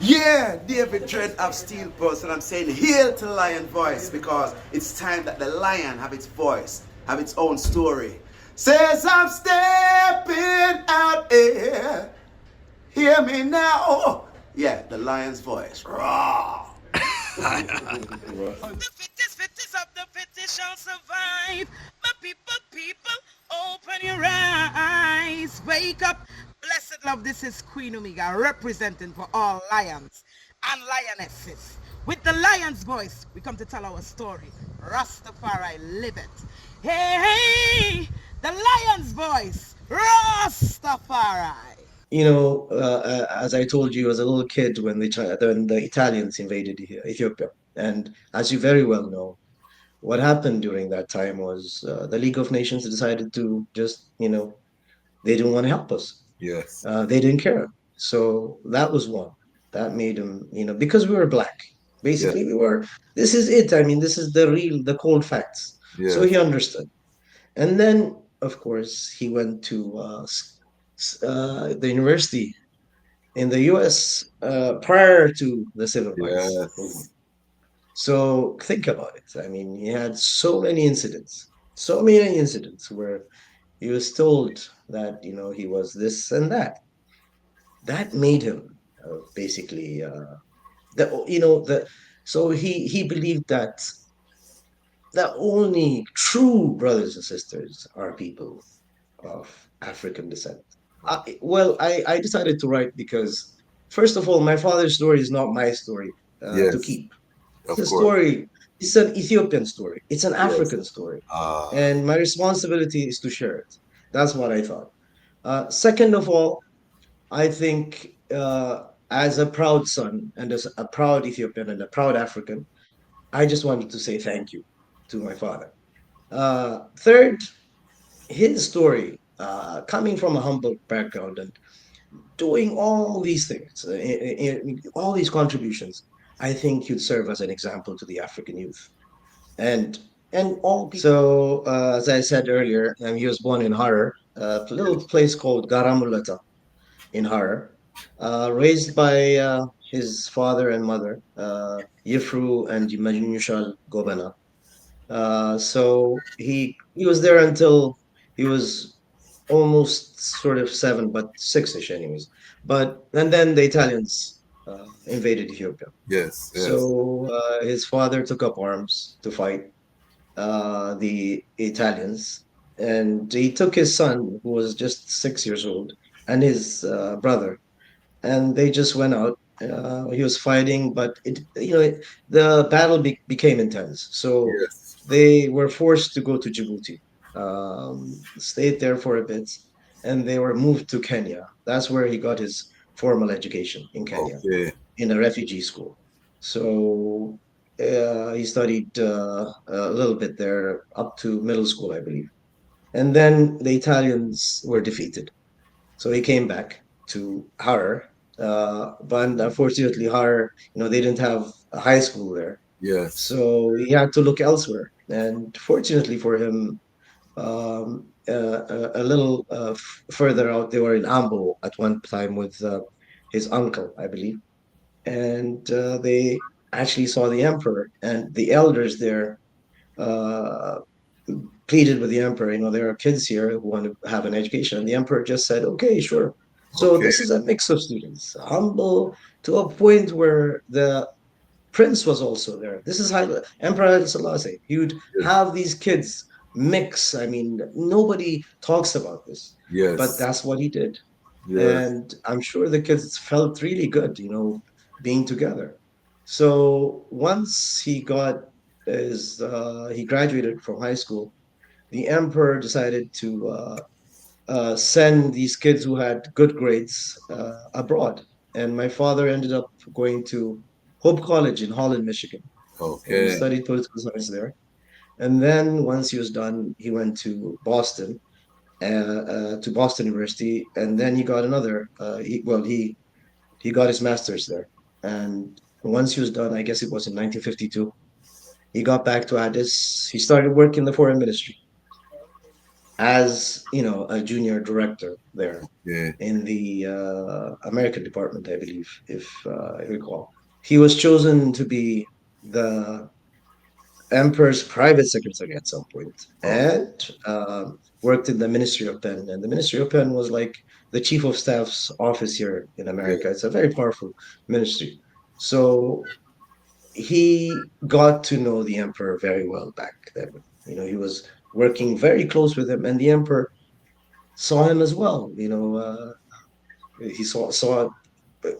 Yeah, David Dread of Steel Pulse, and I'm saying hail to Lion Voice because it's time that the lion have its voice, have its own story. Says I'm stepping out here. Hear me now. Yeah, the lion's voice. Raw. The fittest of the fittest shall survive. My people, open your eyes. Wake up. Blessed love, this is Queen Omega representing for all lions and lionesses. With the lion's voice, we come to tell our story. Rastafari, live it. Hey, the lion's voice. Rastafari. As I told you, as a little kid when the Italians invaded Ethiopia, and as you very well know, what happened during that time was the League of Nations decided to just, they didn't want to help us. Yes. They didn't care. So that was one that made him, because we were black. Yeah. Basically, we were. This is it. I mean, this is the cold facts. So Yes. he understood. And then, of course, he went to the university in the U.S. Prior to the civil rights movement. Yes. So think about it. I mean, he had so many incidents where he was told that he was this and that. That made him basically the you know the so he believed that the only true brothers and sisters are people of African descent. I decided to write because, first of all, my father's story is not my story to Yes. keep. It's Of a course. story. It's an Ethiopian story. It's an Yes. African story, Ah. and my responsibility is to share it. That's what I thought. Second of all, I think as a proud son and as a proud Ethiopian and a proud African, I just wanted to say thank you to my father. Third, his story, coming from a humble background and doing all these things, all these contributions, I think he'd serve as an example to the African youth and all people. So, as I said earlier, he was born in Harar, a little Yes. place called Garamulata in Harar, raised by his father and mother, Yifru and Manushal Gobana. So he was there until he was almost sort of 7, but 6-ish anyways. But and then the Italians invaded Ethiopia. Yes. Yes. So his father took up arms to fight the Italians, and he took his son, who was just 6 years old, and his brother, and they just went out. He was fighting, but the battle became intense. So Yes. they were forced to go to Djibouti, stayed there for a bit, and they were moved to Kenya. That's where he got his formal education in Kenya, Okay. in a refugee school. So he studied a little bit there up to middle school, I believe. And then the Italians were defeated. So he came back to Harar. But unfortunately, Harar, they didn't have a high school there. Yes. So he had to look elsewhere. And fortunately for him, a little further out, they were in Ambo at one time with his uncle, I believe. And they actually saw the emperor, and the elders there uh, pleaded with the emperor, there are kids here who want to have an education. And the emperor just said, okay, sure. So Okay. this is a mix of students, humble to a point where the prince was also there. This is Emperor Haile Selassie. He would Yes. have these kids mix. I mean, nobody talks about this, but Yes. that's what he did. Yes. And I'm sure the kids felt really good, being together. So once he graduated from high school, the emperor decided to send these kids who had good grades abroad. And my father ended up going to Hope College in Holland, Michigan, and he Okay. studied political science there. And then once he was done, he went to Boston University, and then he got another. He got his master's there. And once he was done, I guess it was in 1952, he got back to Addis. He started work in the foreign ministry. as a junior director there Yeah. in the American department, I believe, if I recall. He was chosen to be the emperor's private secretary at some point, Oh, and worked in the Ministry of Pen. And the Ministry of Pen was like the chief of staff's office here in yeah. America. It's a very powerful ministry. So he got to know the emperor very well back then. He was working very close with him, and the emperor saw him as well. He saw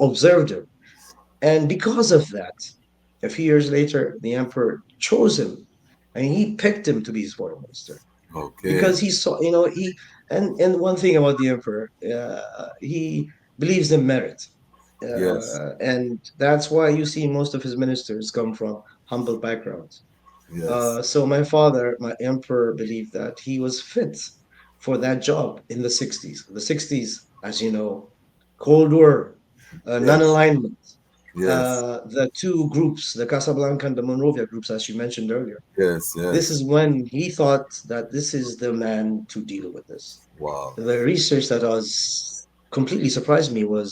observed him, and because of that, a few years later, the emperor chose him, and he picked him to be his foreign minister Okay. because he saw, he and one thing about the emperor, he believes in merit, Yes. and that's why you see most of his ministers come from humble backgrounds. Yes. So my father, my emperor, believed that he was fit for that job in the 60s. The 60s, as you know, Cold War, Yes. non-alignment, Yes. the two groups, the Casablanca and the Monrovia groups, as you mentioned earlier. Yes. This Yes. is when he thought that this is the man to deal with this. Wow. The research that was completely surprised me was,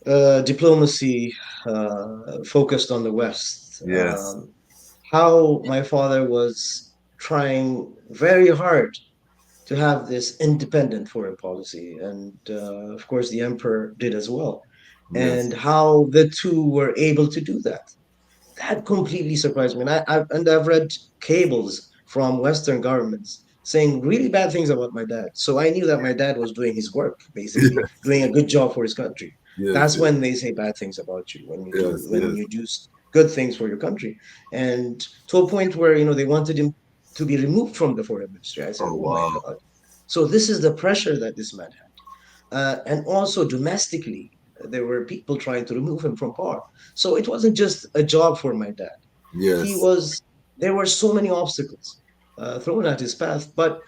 the diplomacy focused on the West. Yes. How my father was trying very hard to have this independent foreign policy, and of course the emperor did as well, Yes. and how the two were able to do that. That completely surprised me. And I've read cables from Western governments saying really bad things about my dad. So I knew that my dad was doing his work, basically doing a good job for his country. Yes. That's Yes. when they say bad things about you, when you do Yes. when Yes. you do good things for your country. And to a point where they wanted him to be removed from the foreign ministry. I said, Oh "Oh my wow. God!" So this is the pressure that this man had. And also domestically, there were people trying to remove him from power. So it wasn't just a job for my dad. He Yes. was There were so many obstacles thrown at his path, but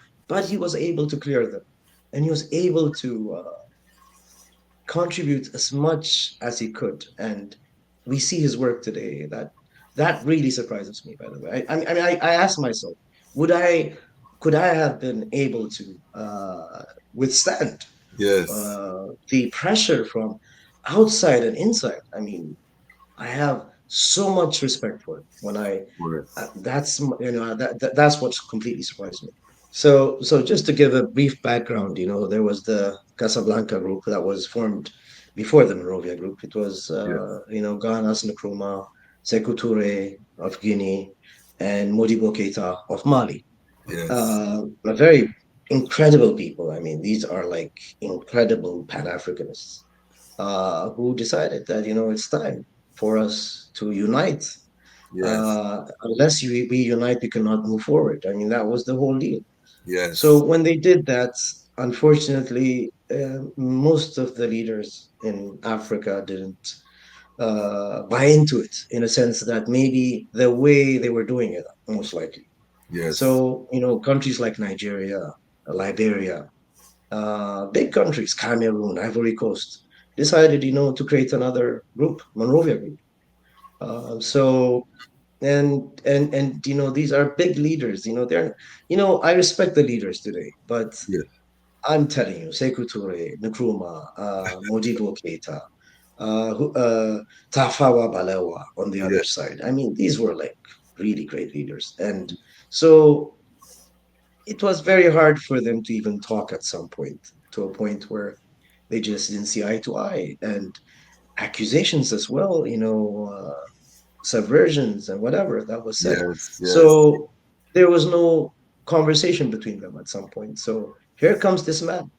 he was able to clear them, and he was able to contribute as much as he could. And we see his work today. That really surprises me. By the way, I asked myself, would I could I have been able to withstand Yes. the pressure from outside and inside? I mean, I have so much respect for it. When I Yes. That's that's what completely surprised me. So just to give a brief background, there was the Casablanca group that was formed before the Monrovia group. It was Yes. Ghana's Nkrumah, Sekou Touré of Guinea, and Modibo Keita of Mali. Yes. A very incredible people. I mean, these are like incredible Pan-Africanists who decided that it's time for us to unite. Yes. Unless we unite, we cannot move forward. I mean, that was the whole deal. So Yes. when they did that, unfortunately, most of the leaders in Africa didn't buy into it, in a sense that maybe the way they were doing it, most likely. Yes. So, countries like Nigeria, Liberia, big countries, Cameroon, Ivory Coast, decided, to create another group, Monrovia Group. So and these are big leaders. I respect the leaders today, but Yes. I'm telling you, Sekou Touré, Nkrumah, Modibo Keita, Tafawa Balewa on the other Yes. side. I mean, these were like really great leaders, and so it was very hard for them to even talk at some point, to a point where they just didn't see eye to eye, and accusations as well. Subversions and whatever that was said. Yes. Yes. So there was no conversation between them at some point. So here comes this man,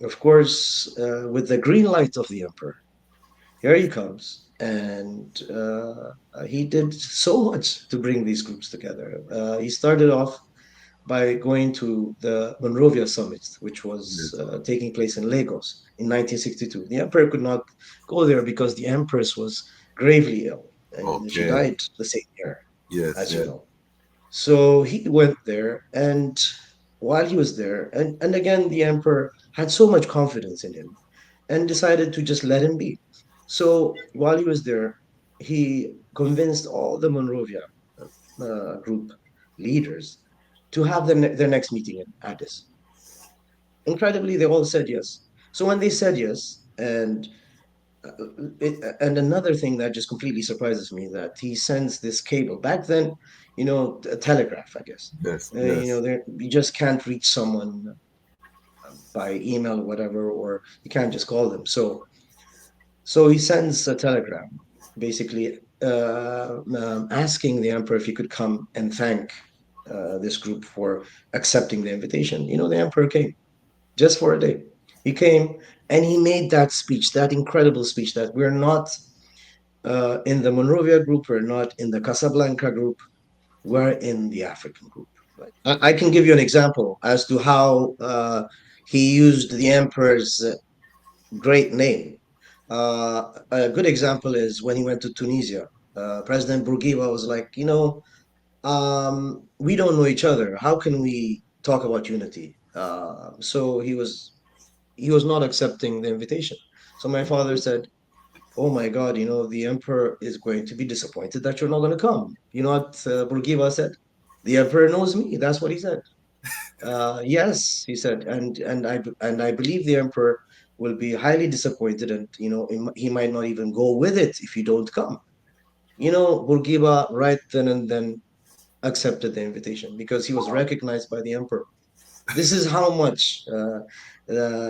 of course, with the green light of the emperor. Here he comes, and he did so much to bring these groups together. He started off by going to the Monrovia Summit, which was Yes. taking place in Lagos in 1962. The emperor could not go there because the empress was gravely ill, and she Okay. died the same year, Yes. as you Yes. know. So he went there, and while he was there, and again, the emperor had so much confidence in him and decided to just let him be. So while he was there, he convinced all the Monrovia group leaders to have their next meeting in Addis. Incredibly, they all said yes. So when they said yes, and another thing that just completely surprises me, that he sends this cable back then, a telegraph, I guess. You just can't reach someone by email or whatever, or you can't just call them. So he sends a telegram, basically asking the emperor if he could come and thank this group for accepting the invitation. The emperor came just for a day. He came and he made that speech, that incredible speech, that we're not in the Monrovia group, we're not in the Casablanca group, we're in the African group. Right? I can give you an example as to how he used the emperor's great name. A good example is when he went to Tunisia. President Bourguiba was like, we don't know each other. How can we talk about unity? So he was not accepting the invitation. So my father said, "Oh my God, the emperor is going to be disappointed that you're not going to come." You know what Bourguiba said? "The emperor knows me." That's what he said. Yes, he said, and I believe the emperor will be highly disappointed, and he might not even go with it if you don't come. Bourguiba right then and then accepted the invitation because he was recognized by the emperor. This is how much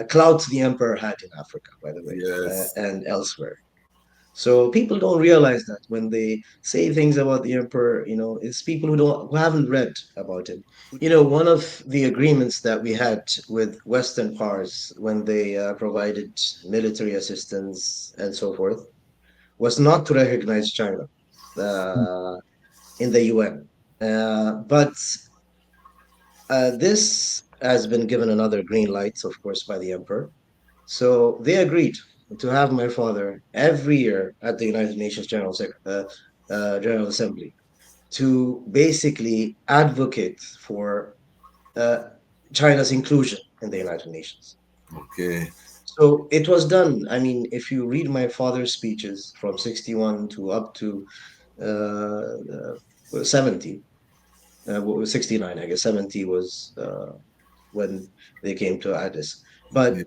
clout the emperor had in Africa, by the way, and elsewhere. So people don't realize that when they say things about the emperor, it's people who haven't read about him. One of the agreements that we had with Western powers when they provided military assistance and so forth was not to recognize China uh, in the UN. But this has been given another green light, of course, by the emperor. So they agreed to have my father every year at the United Nations General Assembly to basically advocate for uh, China's inclusion in the United Nations. So it was done. I mean, if you read my father's speeches from 61 to up to 70, 69, I guess 70 was when they came to Addis. But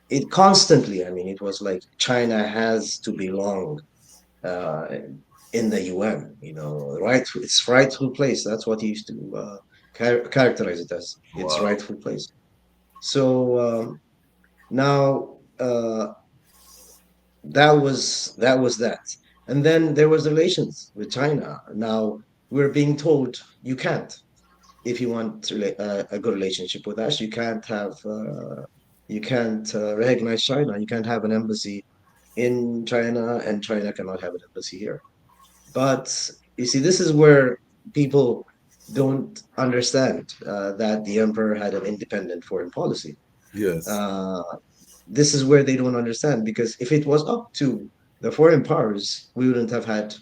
it constantly, I mean, it was like China has to belong uh, in the UN, right? Its rightful place. That's what he used to characterize it as, its rightful place. So now that was that. And then there was relations with China. Now we're being told you can't. If you want a good relationship with us, you can't recognize China. You can't have an embassy in China, and China cannot have an embassy here. But you see, this is where people don't understand that the emperor had an independent foreign policy. Uh, this is where they don't understand, because if it was up to the foreign powers, we wouldn't have had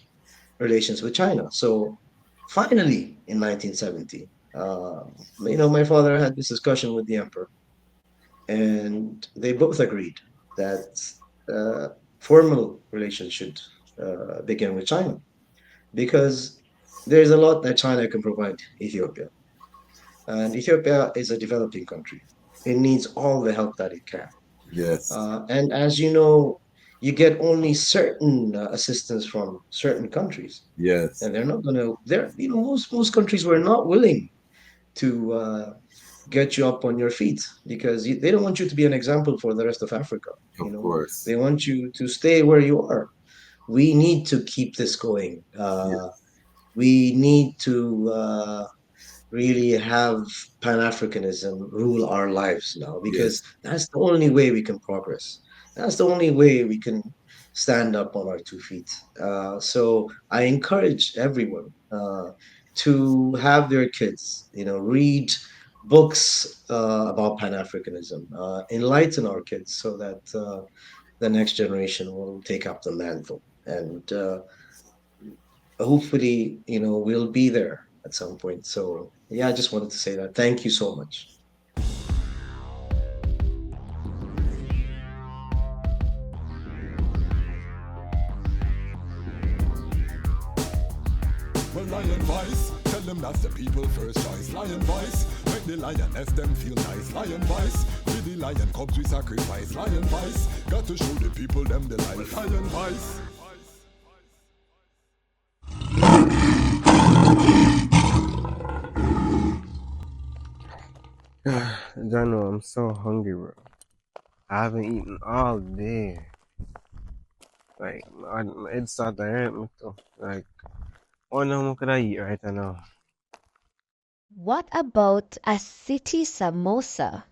relations with China. So finally, in 1970, my father had this discussion with the emperor, and they both agreed that uh, formal relations should begin with China, because there's a lot that China can provide Ethiopia. And Ethiopia is a developing country. It needs all the help that it can. And as you know, you get only certain assistance from certain countries, and they're not going to. Most countries were not willing to get you up on your feet, because they don't want you to be an example for the rest of Africa. They want you to stay where you are. We need to keep this going. We need to really have Pan-Africanism rule our lives now, because that's the only way we can progress. That's the only way we can stand up on our 2 feet. So I encourage everyone to have their kids, read books about Pan-Africanism, enlighten our kids so that the next generation will take up the mantle. And hopefully, we'll be there at some point. So yeah, I just wanted to say that. Thank you so much. Well, I advise them that's the people first choice. Lion voice, make the lioness them feel nice. Lion voice, with the lion cubs we sacrifice. Lion voice, got to show the people them the life. Lion voice. Jano, I'm so hungry, bro. I haven't eaten all day. Like, my head started to hurt me too. Like, what more could I eat right now? What about a city samosa?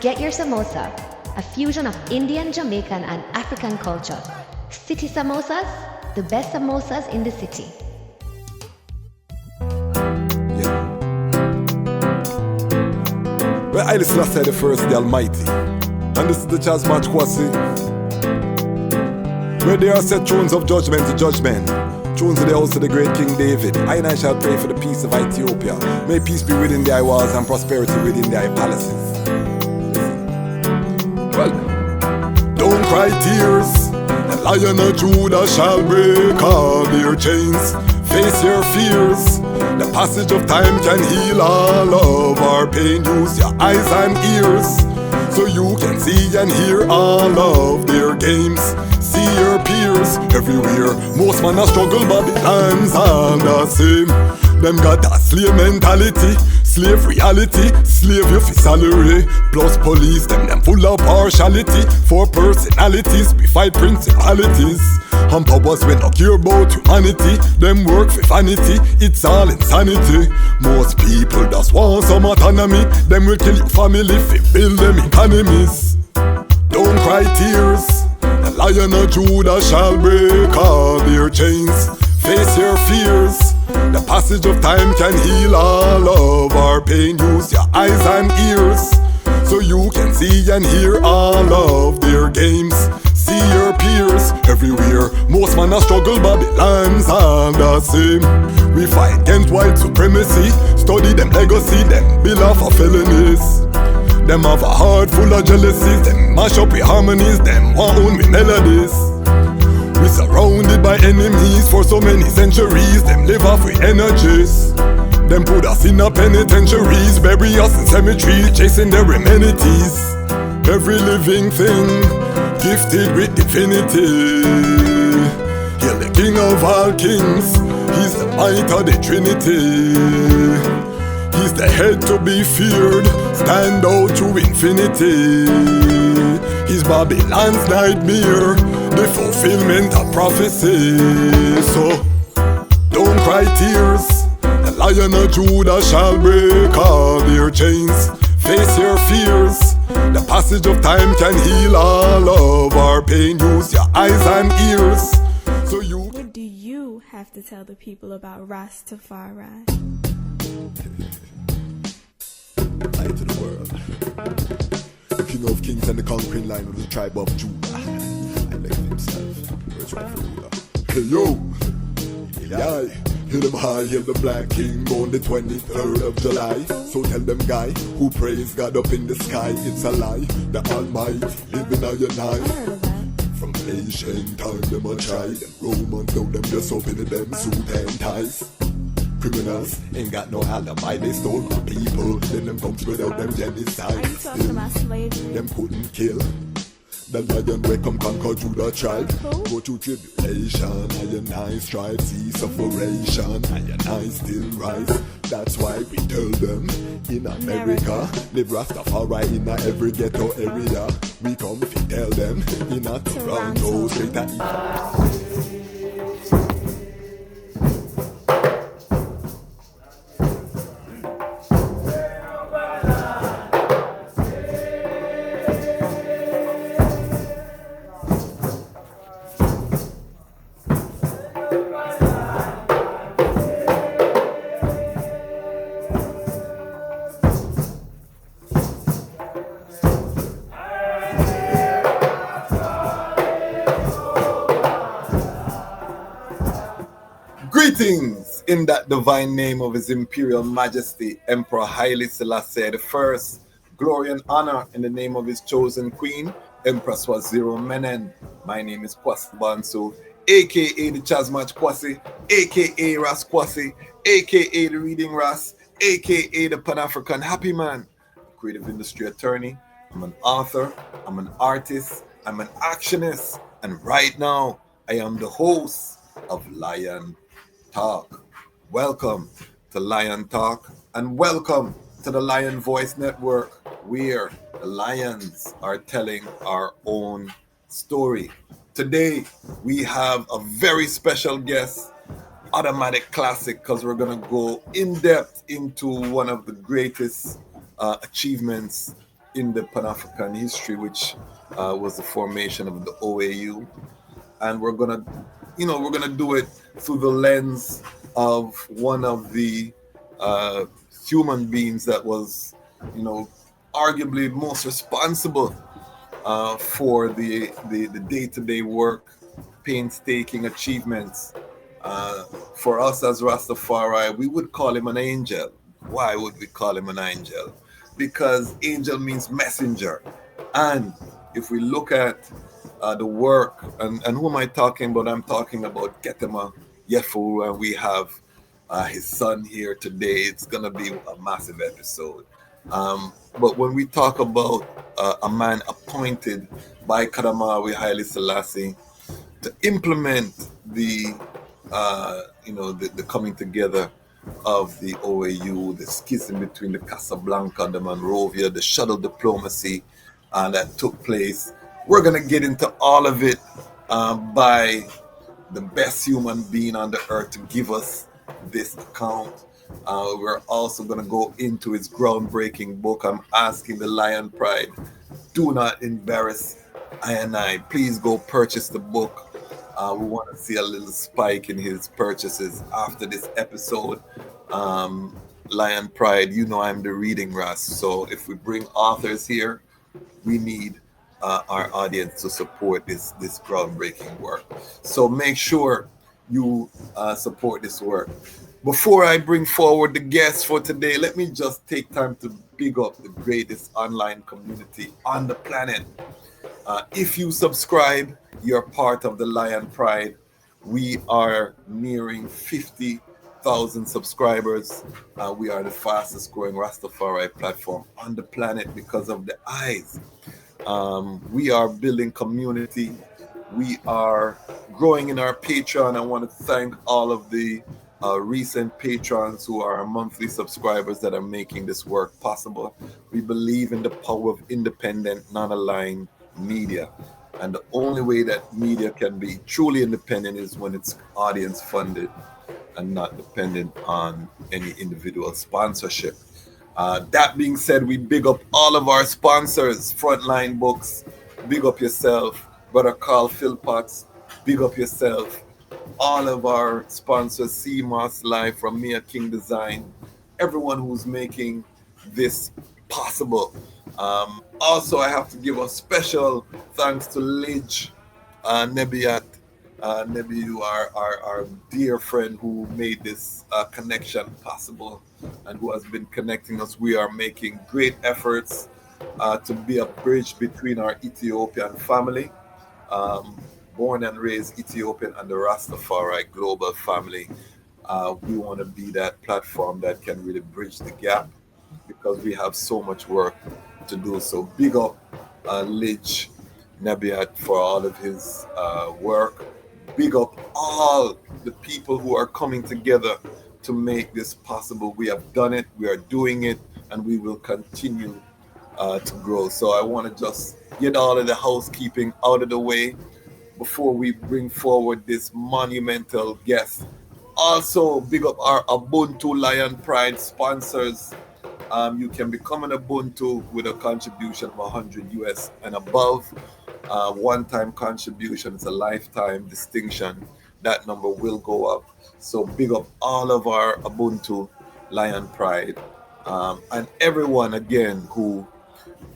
Get your samosa, a fusion of Indian, Jamaican, and African culture. City samosas, the best samosas in the city. Well, Haile Selassie I, the first, the Almighty. And this is the DejazmatchKwasi. Where there are set thrones of judgment to judgment. Thrones of the house of the great King David. I shall pray for the peace of Ethiopia. May peace be within thy walls and prosperity within thy palaces. Well, don't cry tears. The Lion of Judah shall break all their chains. Face your fears. The passage of time can heal all of our pain. Use your eyes and ears so you can see and hear all of their games. See your peers everywhere. Most man a struggle, but the lands are the same. Them got a slave mentality, slave reality, slave you for salary. Plus police, them full of partiality. For personalities, we fight principalities. And powers we not care about humanity. Them work for vanity, it's all insanity. Most people just want some autonomy. Them will kill your family if they build them economies. Don't cry tears. The Lion of Judah shall break all their chains. Face your fears. The passage of time can heal all of our pain. Use your eyes and ears so you can see and hear all of their games. See your peers everywhere. Most man a struggle, but the lands are the same. We fight against white supremacy. Study them legacy, them bill off of felonies. Them have a heart full of jealousies. Them mash up with harmonies. Them want own with melodies. We surrounded by enemies for so many centuries. Them live off with energies. Them put us in a penitentiaries, bury us in cemeteries, chasing their amenities. Every living thing gifted with divinity. Hail the King of all kings. He's the might of the Trinity. He's the head to be feared, stand out to infinity. He's Babylon's nightmare, the fulfillment of prophecy. So, don't cry tears. The Lion of Judah shall break all their chains. Face your fears. The passage of time can heal all of our pain. Use your eyes and ears so you. What do you have to tell the people about Rastafari? Light to the world. The King of Kings and the conquering line of the tribe of Judah. I left himself. Where's my ruler? Hey yo! Yeah. Hear them high, hear the black king on the 23rd of July. So tell them guy who praise God up in the sky, it's a lie. The Almighty living on your night. From ancient time them a try. Them Romans know them just open them suit and ties. Criminals ain't got no alibi, they stole my people. Then them come without them genocide. Are you talking about slavery? Them couldn't kill. The lion will come conquer Judah tribe. Go through tribulation, I strive, see sufferation, I still rise. That's why we tell them in America, live Rastafari in every ghetto area. We come to tell them in a Toronto, straight at Greetings in that divine name of His Imperial Majesty, Emperor Haile Selassie I. Glory and honor in the name of his chosen queen, Empress Waziri Menen. My name is Kwasi Bonsu, aka the DejazmatchKwasi, aka Ras Kwasi, aka the Reading Ras, aka the Pan-African Happy Man, creative industry attorney. I'm an author, I'm an artist, I'm an actionist, and right now I am the host of Lion Talk. Welcome to Lion Talk and welcome to the Lion Voice Network, where the lions are telling our own story. Today we have a very special guest, automatic classic, because we're going to go in depth into one of the greatest achievements in the Pan-African history, which was the formation of the OAU. And we're gonna do it through the lens of one of the human beings that was, arguably most responsible for the day-to-day work, painstaking achievements. For us as Rastafari, we would call him an angel. Why would we call him an angel? Because angel means messenger. And if we look at the work, and who am I talking about? I'm talking about Ketema Yifru, and we have his son here today. It's going to be a massive episode. But when we talk about a man appointed by Kadamawi Haile Selassie to implement the coming together of the OAU, the schism between the Casablanca, the Monrovia, the Shuttle diplomacy that took place. We're going to get into all of it by the best human being on the earth to give us this account. We're also going to go into his groundbreaking book. I'm asking the Lion Pride, do not embarrass I and I. Please go purchase the book. We want to see a little spike in his purchases after this episode. Lion Pride, I'm the reading Ras. So if we bring authors here, we need our audience to support this groundbreaking work. So make sure you support this work. Before I bring forward the guests for today, let me just take time to big up the greatest online community on the planet. If you subscribe, you're part of the Lion Pride. We are nearing 50,000 subscribers. We are the fastest growing Rastafari platform on the planet because of the eyes. We are building community. We are growing in our Patreon. I want to thank all of the recent patrons who are our monthly subscribers that are making this work possible. We believe in the power of independent, non-aligned media. And the only way that media can be truly independent is when it's audience funded and not dependent on any individual sponsorship. That being said, we big up all of our sponsors. Frontline Books, big up yourself. Brother Carl Philpotts, big up yourself. All of our sponsors, CMOS Live from Mia King Design, everyone who's making this possible. Also, I have to give a special thanks to Lidge Nebiat. Nebi, you are our dear friend who made this connection possible and who has been connecting us. We are making great efforts to be a bridge between our Ethiopian family, born and raised Ethiopian, and the Rastafari global family. We want to be that platform that can really bridge the gap because we have so much work to do. So big up Lidge Nebiat for all of his work. Big up all the people who are coming together to make this possible. We have done it, we are doing it, and we will continue to grow. So I want to just get all of the housekeeping out of the way before we bring forward this monumental guest. Also, big up our Ubuntu Lion Pride sponsors. You can become an Ubuntu with a contribution of 100 US and above. One-time contribution is a lifetime distinction. That number will go up. So big up all of our Ubuntu Lion Pride and everyone again who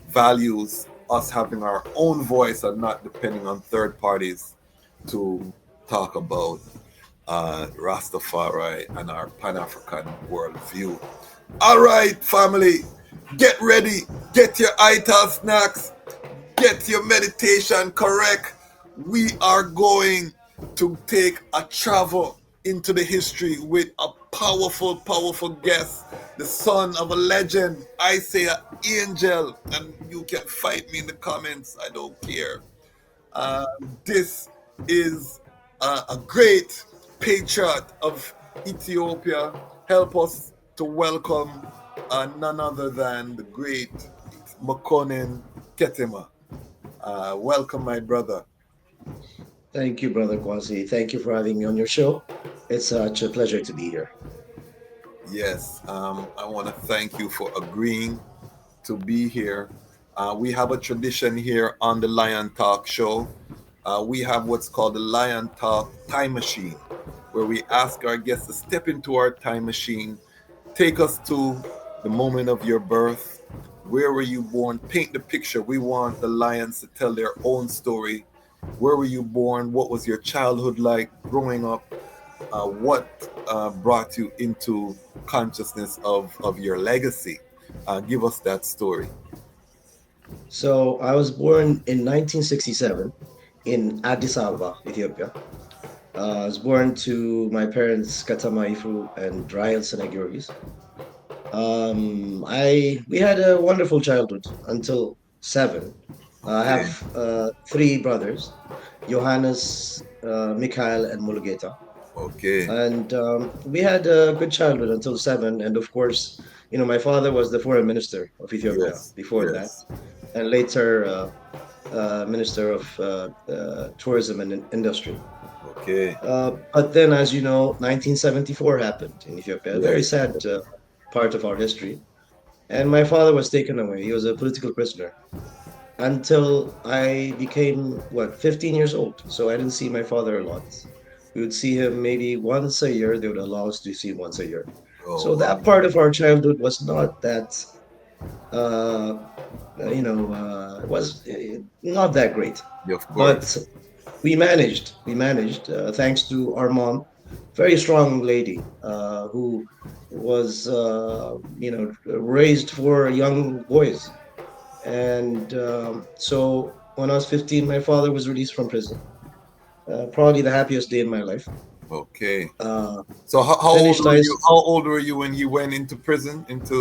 values us having our own voice and not depending on third parties to talk about Rastafari and our Pan-African worldview. All right, family, get ready. Get your ital snacks. Get your meditation correct. We are going to take a travel into the history with a powerful, powerful guest, the son of a legend, Isaiah Angel. And you can fight me in the comments. I don't care. This is a great patriot of Ethiopia. Help us to welcome none other than the great Makonnen Ketema. Welcome, my brother. Thank you, Brother Kwasi. Thank you for having me on your show. It's such a pleasure to be here. Yes, I want to thank you for agreeing to be here. We have a tradition here on the Lion Talk show. We have what's called the Lion Talk Time Machine, where we ask our guests to step into our time machine, take us to the moment of your birth. Where were you born? Paint the picture. We want the lions to tell their own story. Where were you born? What was your childhood like growing up? What brought you into consciousness of your legacy? Give us that story. So I was born in 1967 in Addis Ababa, Ethiopia. I was born to my parents, Ketema Yifru and Haile Selassie I. We had a wonderful childhood until 7. I Okay. have 3 brothers, Johannes, Mikhail, and Mulugeta. Okay. And we had a good childhood until 7. And of course, my father was the foreign minister of Ethiopia Yes. before that, Yes. and later minister of tourism and industry. Okay. But then, as you know, 1974 happened in Ethiopia, a very Yes. sad part of our history. And my father was taken away. He was a political prisoner until I became, 15 years old. So I didn't see my father a lot. We would see him maybe once a year. They would allow us to see him once a year. Oh So wow. that part of our childhood was not that, uh, it was not that great. Yeah, of But course. we managed. We managed, thanks to our mom, very strong lady, who was, raised for young boys. And so when I was 15, my father was released from prison. Probably the happiest day in my life. Okay. Uh, So how old finished were high you? school, How old were you when he went into prison? Into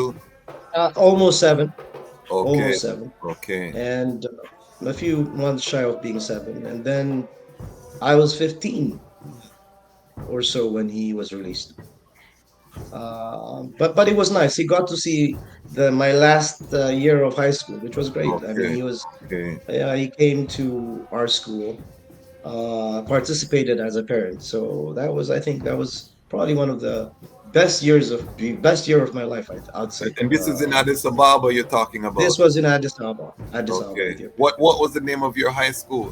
almost 7, okay. almost 7, Okay. and a few months shy of being 7. And then I was 15 or so when he was released. But it was nice. He got to see my last year of high school, which was great. I mean, Okay. Okay. he came to our school, participated as a parent. So I think that was probably one of the best year of my life. I'd say. And this is in Addis Ababa you're talking This about. was in Addis Ababa, Okay. Ethiopia. What was the name of your high school?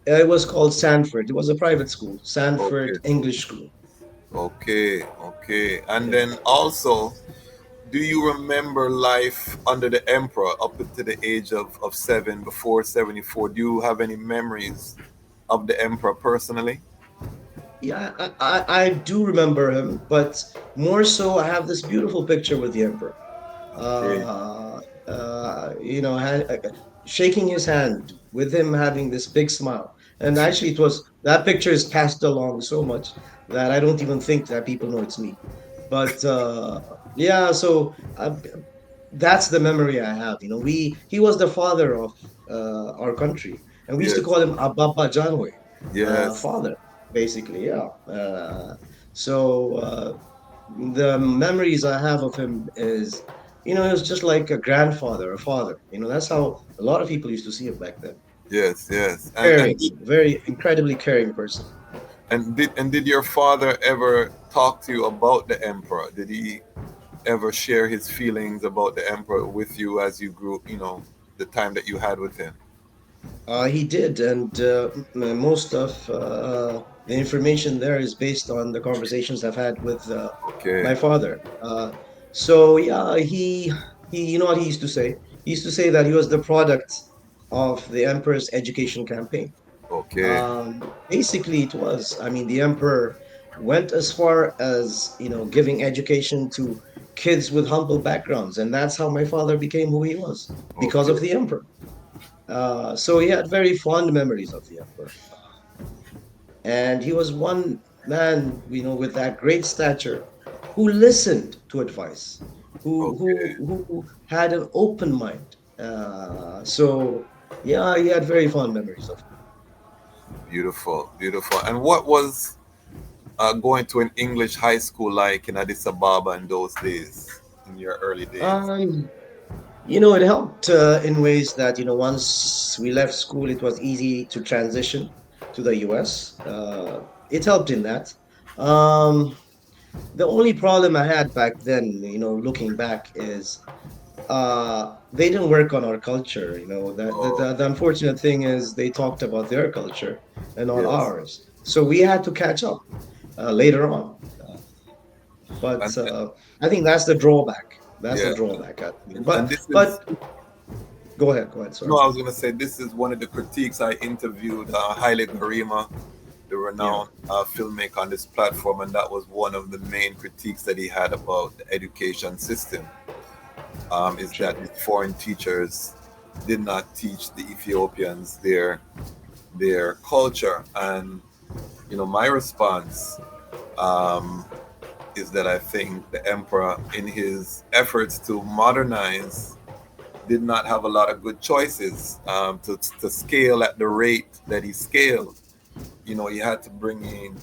It was called Sanford. It was a private school, Okay. Sanford English School. Okay. Okay. And Yeah. then also, do you remember life under the emperor up to the age of 7 before 74? Do you have any memories of the emperor personally? Yeah, I do remember him, but more so, I have this beautiful picture with the emperor. Okay. Shaking his hand with him having this big smile. And actually, that picture is passed along so much that I don't even think that people know it's me. But yeah, so that's the memory I have. He was the father of our country, and we used to Yes. call him Ababa Yes. father, basically. Yeah. So the memories I have of him is, he was just like a grandfather, a father. That's how a lot of people used to see him back then. Yes, yes. Caring, very incredibly caring person. Did your father ever talk to you about the emperor? Did he ever share his feelings about the emperor with you as you grew, the time that you had with him? He did, and most of the information there is based on the conversations I've had with my Okay, father. So yeah, he, you know what he used to say? He used to say that he was the product of the emperor's education campaign. okay, Basically, it was. I mean, the emperor went as far as giving education to kids with humble backgrounds, and that's how my father became who he was because okay. of the emperor. So he had very fond memories of the emperor, and he was one man, with that great stature, who listened to advice, who had an open mind. So yeah, he had very fond memories of Beautiful, beautiful. And what was going to an English high school like in Addis Ababa in those days, in your early him. days? It helped in ways that, once we left school, it was easy to transition to the US. It helped in that. Um, the only problem I had back then, looking back, is they didn't work on our culture. The Okay. unfortunate thing is they talked about their culture and not Yes. ours. So we had to catch up later on. But And I think that's the drawback. That's the yeah, drawback. I think. and But this is but go ahead. Go ahead. no, Sorry. I was gonna say this is one of the critiques. I interviewed Haile Garima, the Yeah. renowned filmmaker on this platform, and that was one of the main critiques that he had about the education system. Is Sure. that the foreign teachers did not teach the Ethiopians their culture, and my response um, is that I think the emperor, in his efforts to modernize, did not have a lot of good choices to scale at the rate that he scaled. He had to bring in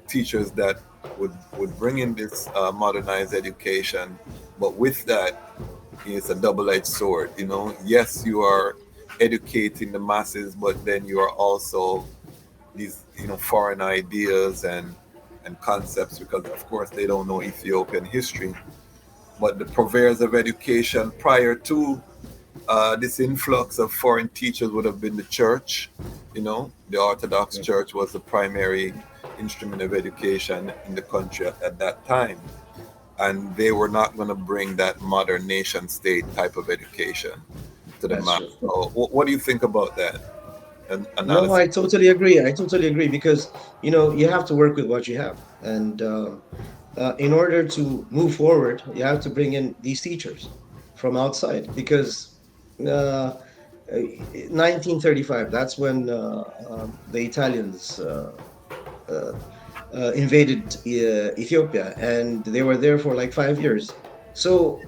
teachers that would bring in this modernized education, but with that, it's a double-edged sword. Yes, you are educating the masses, but then you are also these foreign ideas and concepts, because of course they don't know Ethiopian history. But the purveyors of education prior to this influx of foreign teachers would have been the church. The Orthodox Yeah. Church was the primary instrument of education in the country at that time, and they were not going to bring that modern nation state type of education to the That's mass. true. So, what do you think about that No, analysis? I totally agree. I totally agree because you have to work with what you have, and in order to move forward, you have to bring in these teachers from outside because uh, 1935. That's when the Italians uh, invaded Ethiopia, and they were there for like 5 years. So,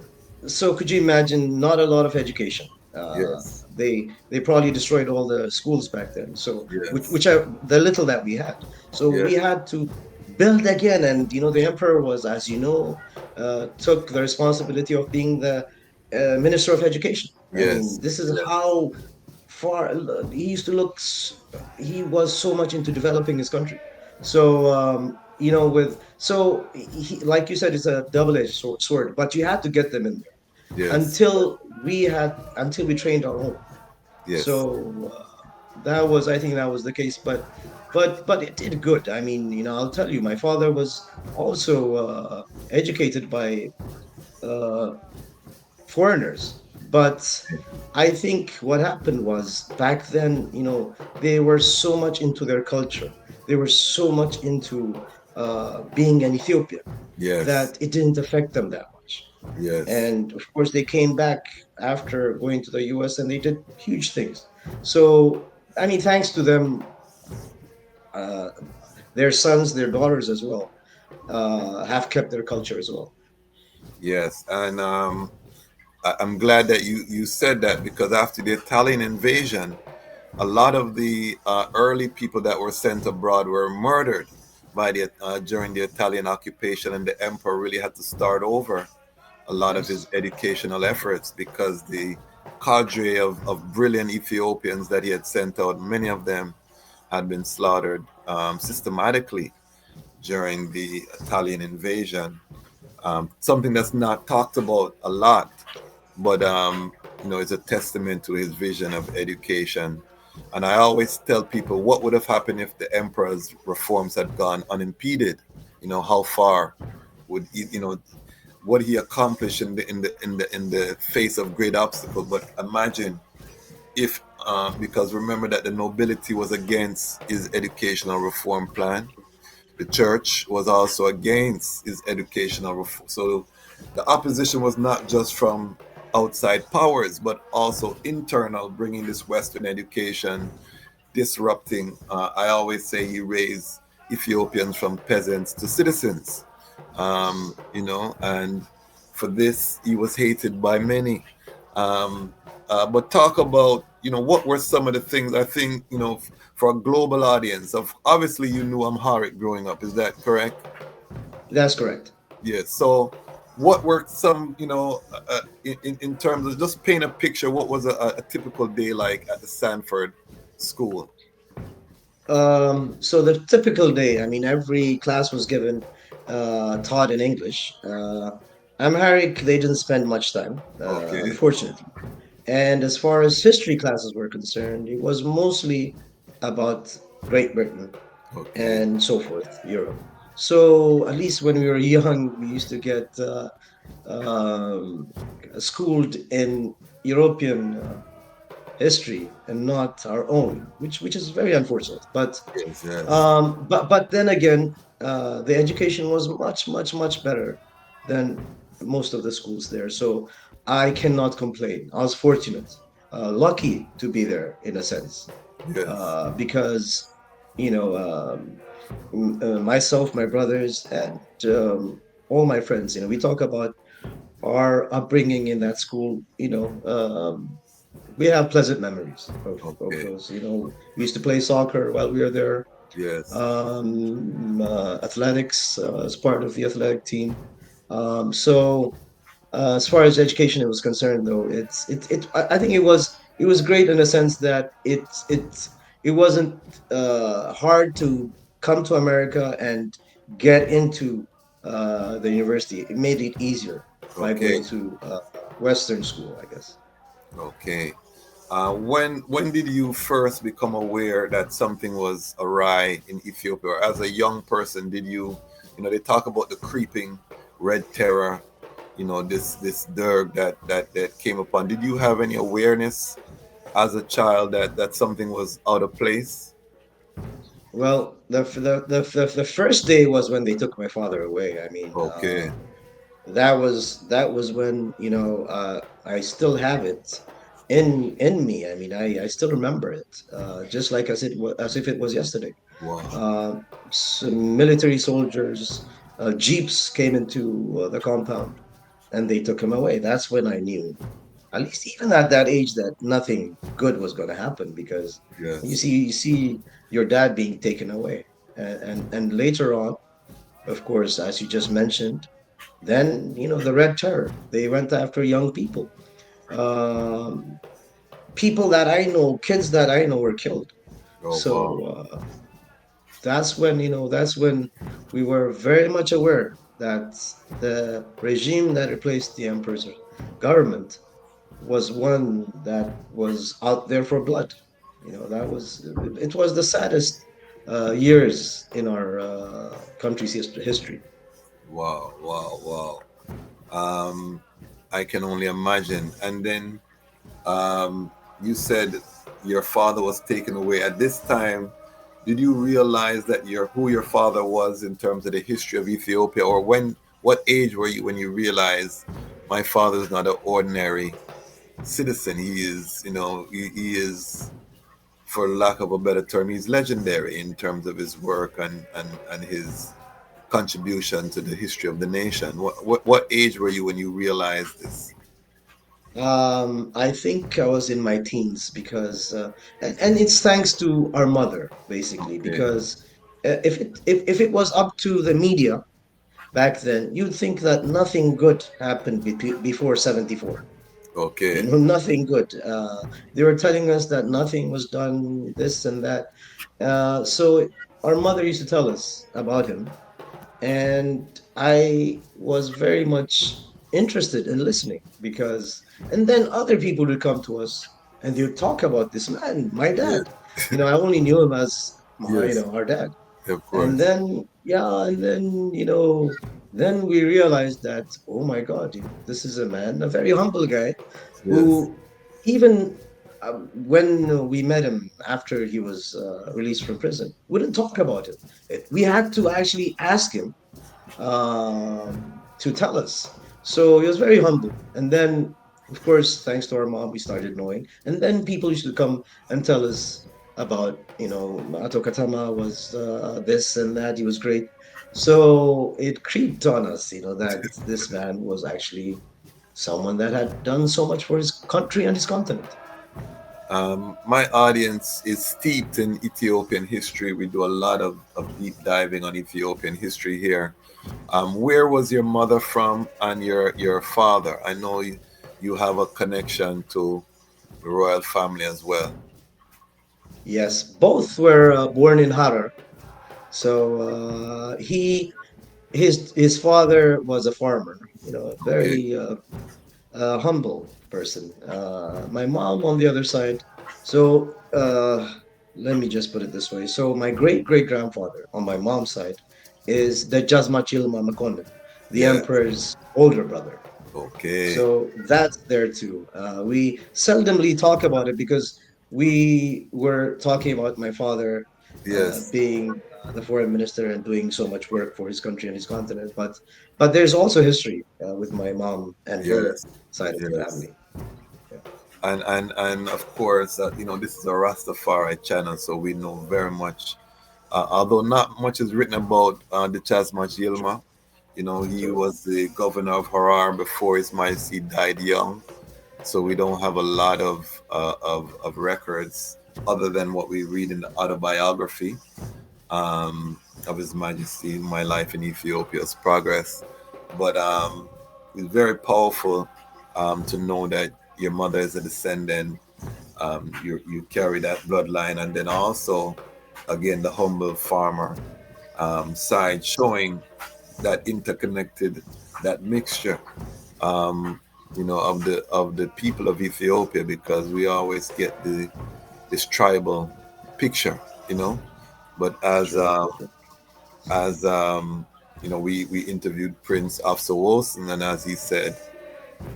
could you imagine? Not a lot of education. Yes, They probably destroyed all the schools back then. So, yes, the little that we had. So we yes, had to build again, and the emperor was, as took the responsibility of being the minister of education. I mean, yes, this is yes, how far he used to look. He was so much into developing his country. So like you said, it's a double-edged sword, but you had to get them in there yes, until we trained our own. yes, So I think that was the case, but it did good. I mean, I'll tell you, my father was also educated by uh, foreigners. But I think what happened was back then, they were so much into their culture. They were so much into being an Ethiopian yes, that it didn't affect them that much. yes, And of course, they came back after going to the US and they did huge things. So, I mean, thanks to them, uh, their sons, their daughters as well, have kept their culture as well. yes. And I'm glad that you said that, because after the Italian invasion, a lot of the early people that were sent abroad were murdered. by the during the Italian occupation, and the emperor really had to start over a lot of his Yes, educational efforts because the cadre of brilliant Ethiopians that he had sent out, many of them had been slaughtered systematically during the Italian invasion. Something that's not talked about a lot, but it's a testament to his vision of education. And I always tell people, what would have happened if the emperor's reforms had gone unimpeded? How far would what he accomplished in the face of great obstacles? But imagine if, because remember that the nobility was against his educational reform plan. The church was also against his educational reform. So the opposition was not just from outside powers, but also internal, bringing this Western education, disrupting. I always say he raised Ethiopians from peasants to citizens, and for this he was hated by many. But talk about, what were some of the things, I think, for a global audience of, obviously you knew Amharic growing up, is that correct? that's correct. Yes. So what were some, in terms of just paint a picture, what was a typical day like at the Sanford school? So the typical day, I mean, every class was given taught in English. Amharic, they didn't spend much time, Okay. unfortunately. And as far as history classes were concerned, it was mostly about Great Britain Okay. and so forth, Europe. So at least when we were young, we used to get um, schooled in European history and not our own, which is very unfortunate. Yes, yes. But then again, the education was much better than most of the schools there. So I cannot complain. I was fortunate, lucky to be there in a sense, Yes. because you know myself, my brothers, and all my friends. We talk about our upbringing in that school. We have pleasant memories of Okay. those. We used to play soccer while we were there. Yes. Athletics as part of the athletic team. So as far as education was concerned, though, I think it was great in a sense that it wasn't hard to come to America and get into the university. It made it easier by Okay. going to Western school, I guess. Okay. When did you first become aware that something was awry in Ethiopia? Or as a young person, did they talk about the creeping red terror, this dirg that came upon. Did you have any awareness as a child that something was out of place? Well, the first day was when they took my father away. I mean, Okay. that was when I still have it in me. I mean, I still remember it, just like as if it was yesterday. Wow. uh, some military soldiers, jeeps came into the compound, and they took him away. That's when I knew, at least even at that age, that nothing good was going to happen, because you Yes. see you see your dad being taken away. And later on, of course, as you just mentioned, then the Red Terror, they went after young people. um, People that I know, kids that I know, were killed. Oh So wow. that's when we were very much aware that the regime that replaced the emperor's government was one that was out there for blood. It was the saddest years in our country's history. Wow. Wow. Wow. Um, I can only imagine. And then you said your father was taken away. At this time, did you realize that who your father was in terms of the history of Ethiopia, or what age were you when you realized my father is not an ordinary citizen? He is, he is, for lack of a better term, he's legendary in terms of his work and his contribution to the history of the nation. What age were you when you realized this? I think I was in my teens, because and it's thanks to our mother, basically, Okay. because if it was up to the media back then, you'd think that nothing good happened before 74. You Okay. know, nothing good. They were telling us that nothing was done, this and that. So our mother used to tell us about him, and I was very much interested in listening because, and then other people would come to us and they would talk about this man, my dad. Yes. You know, I only knew him as my, Yes. our dad. Of And course. then, yeah, and then, then we realized that, oh my God, this is a man, a very humble guy Yes. who, even when we met him after he was released from prison, wouldn't talk about it. We had to actually ask him to tell us. So he was very humble. And then, of course, thanks to our mom, we started knowing. And then people used to come and tell us about, Ato Katama was this and that. He was great. So it creeped on us, that this man was actually someone that had done so much for his country and his continent. My audience is steeped in Ethiopian history. We do a lot of deep diving on Ethiopian history here. Where was your mother from and your father? I know you have a connection to the royal family as well. Yes, both were born in Harar. So his father was a farmer, a Okay. very humble person. My mom on the other side. So let me just put it this way. So my great great grandfather on my mom's side is the Dejazmatch Makonnen, the Yeah. emperor's older brother. Okay. So that's there too. We seldomly talk about it because we were talking about my father Yes. being the foreign minister and doing so much work for his country and his continent. But there's also history with my mom and her Yes. side of the Yes. family. Yeah. And of course, this is a Rastafari channel, so we know very much. Although not much is written about the Chasmach Yilma. He True. was the governor of Harar before his majesty died young. So we don't have a lot of records other than what we read in the autobiography of His Majesty, My Life in Ethiopia's Progress. But it's very powerful to know that your mother is a descendant. You carry that bloodline, and then also, again, the humble farmer side, showing that interconnected, that mixture of the people of Ethiopia, because we always get this tribal picture, you know. But True. we interviewed Prince Afsawos, and as he said,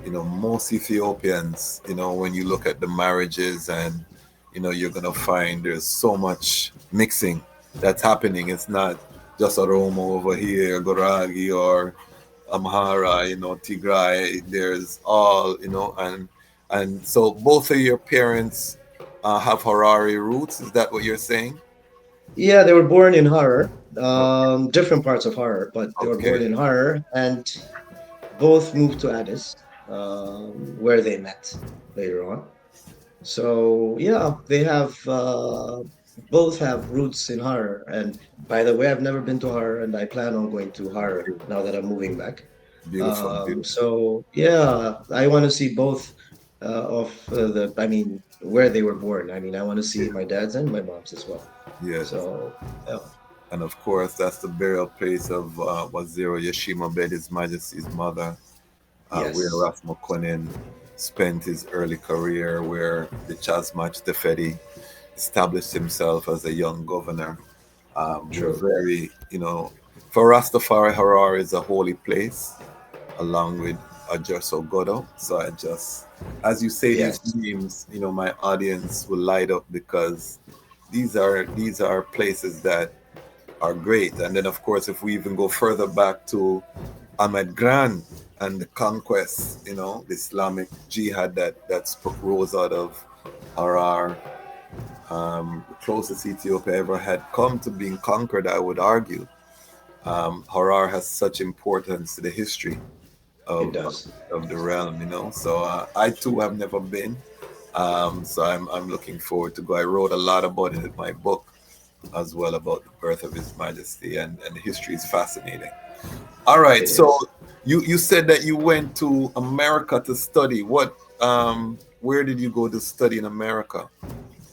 most Ethiopians, when you look at the marriages, and you're gonna find there's so much mixing that's happening. It's not just Oromo over here, Goragi, or Amhara, Tigray. There's all, and so both of your parents have Harari roots. Is that what you're saying? Yeah, they were born in Harar, Okay. different parts of Harar, but they were born Okay. in Harar, and both moved to Addis, where they met later on. So yeah, they have both have roots in Harar. And by the way, I've never been to Harar, and I plan on going to Harar now that I'm moving back. Beautiful, beautiful. So yeah, I want to see both I mean, where they were born. I mean, I want to see my dad's and my mom's as well. Yes. So yeah, And of course, that's the burial place of Waziri Yeshima Bed, His Majesty's mother, where yes, Ras Makonnen spent his early career, where the Chasmach Tefedi established himself as a young governor. We're true. very, for Rastafari, Harar is a holy place, along with Ajaso Godo. So as you say these Yes, names, my audience will light up, because these are places that are great. And then, of course, if we even go further back to Ahmed Gran and the conquest, the Islamic jihad that rose out of Harar, the closest Ethiopia ever had come to being conquered, I would argue. Harar has such importance to the history it of does. of the realm, So I too have never been. So I'm looking forward to go. I wrote a lot about it in my book, as well about the birth of His Majesty, and the history is fascinating. All right, It so is. you said that you went to America to study. Where did you go to study in America?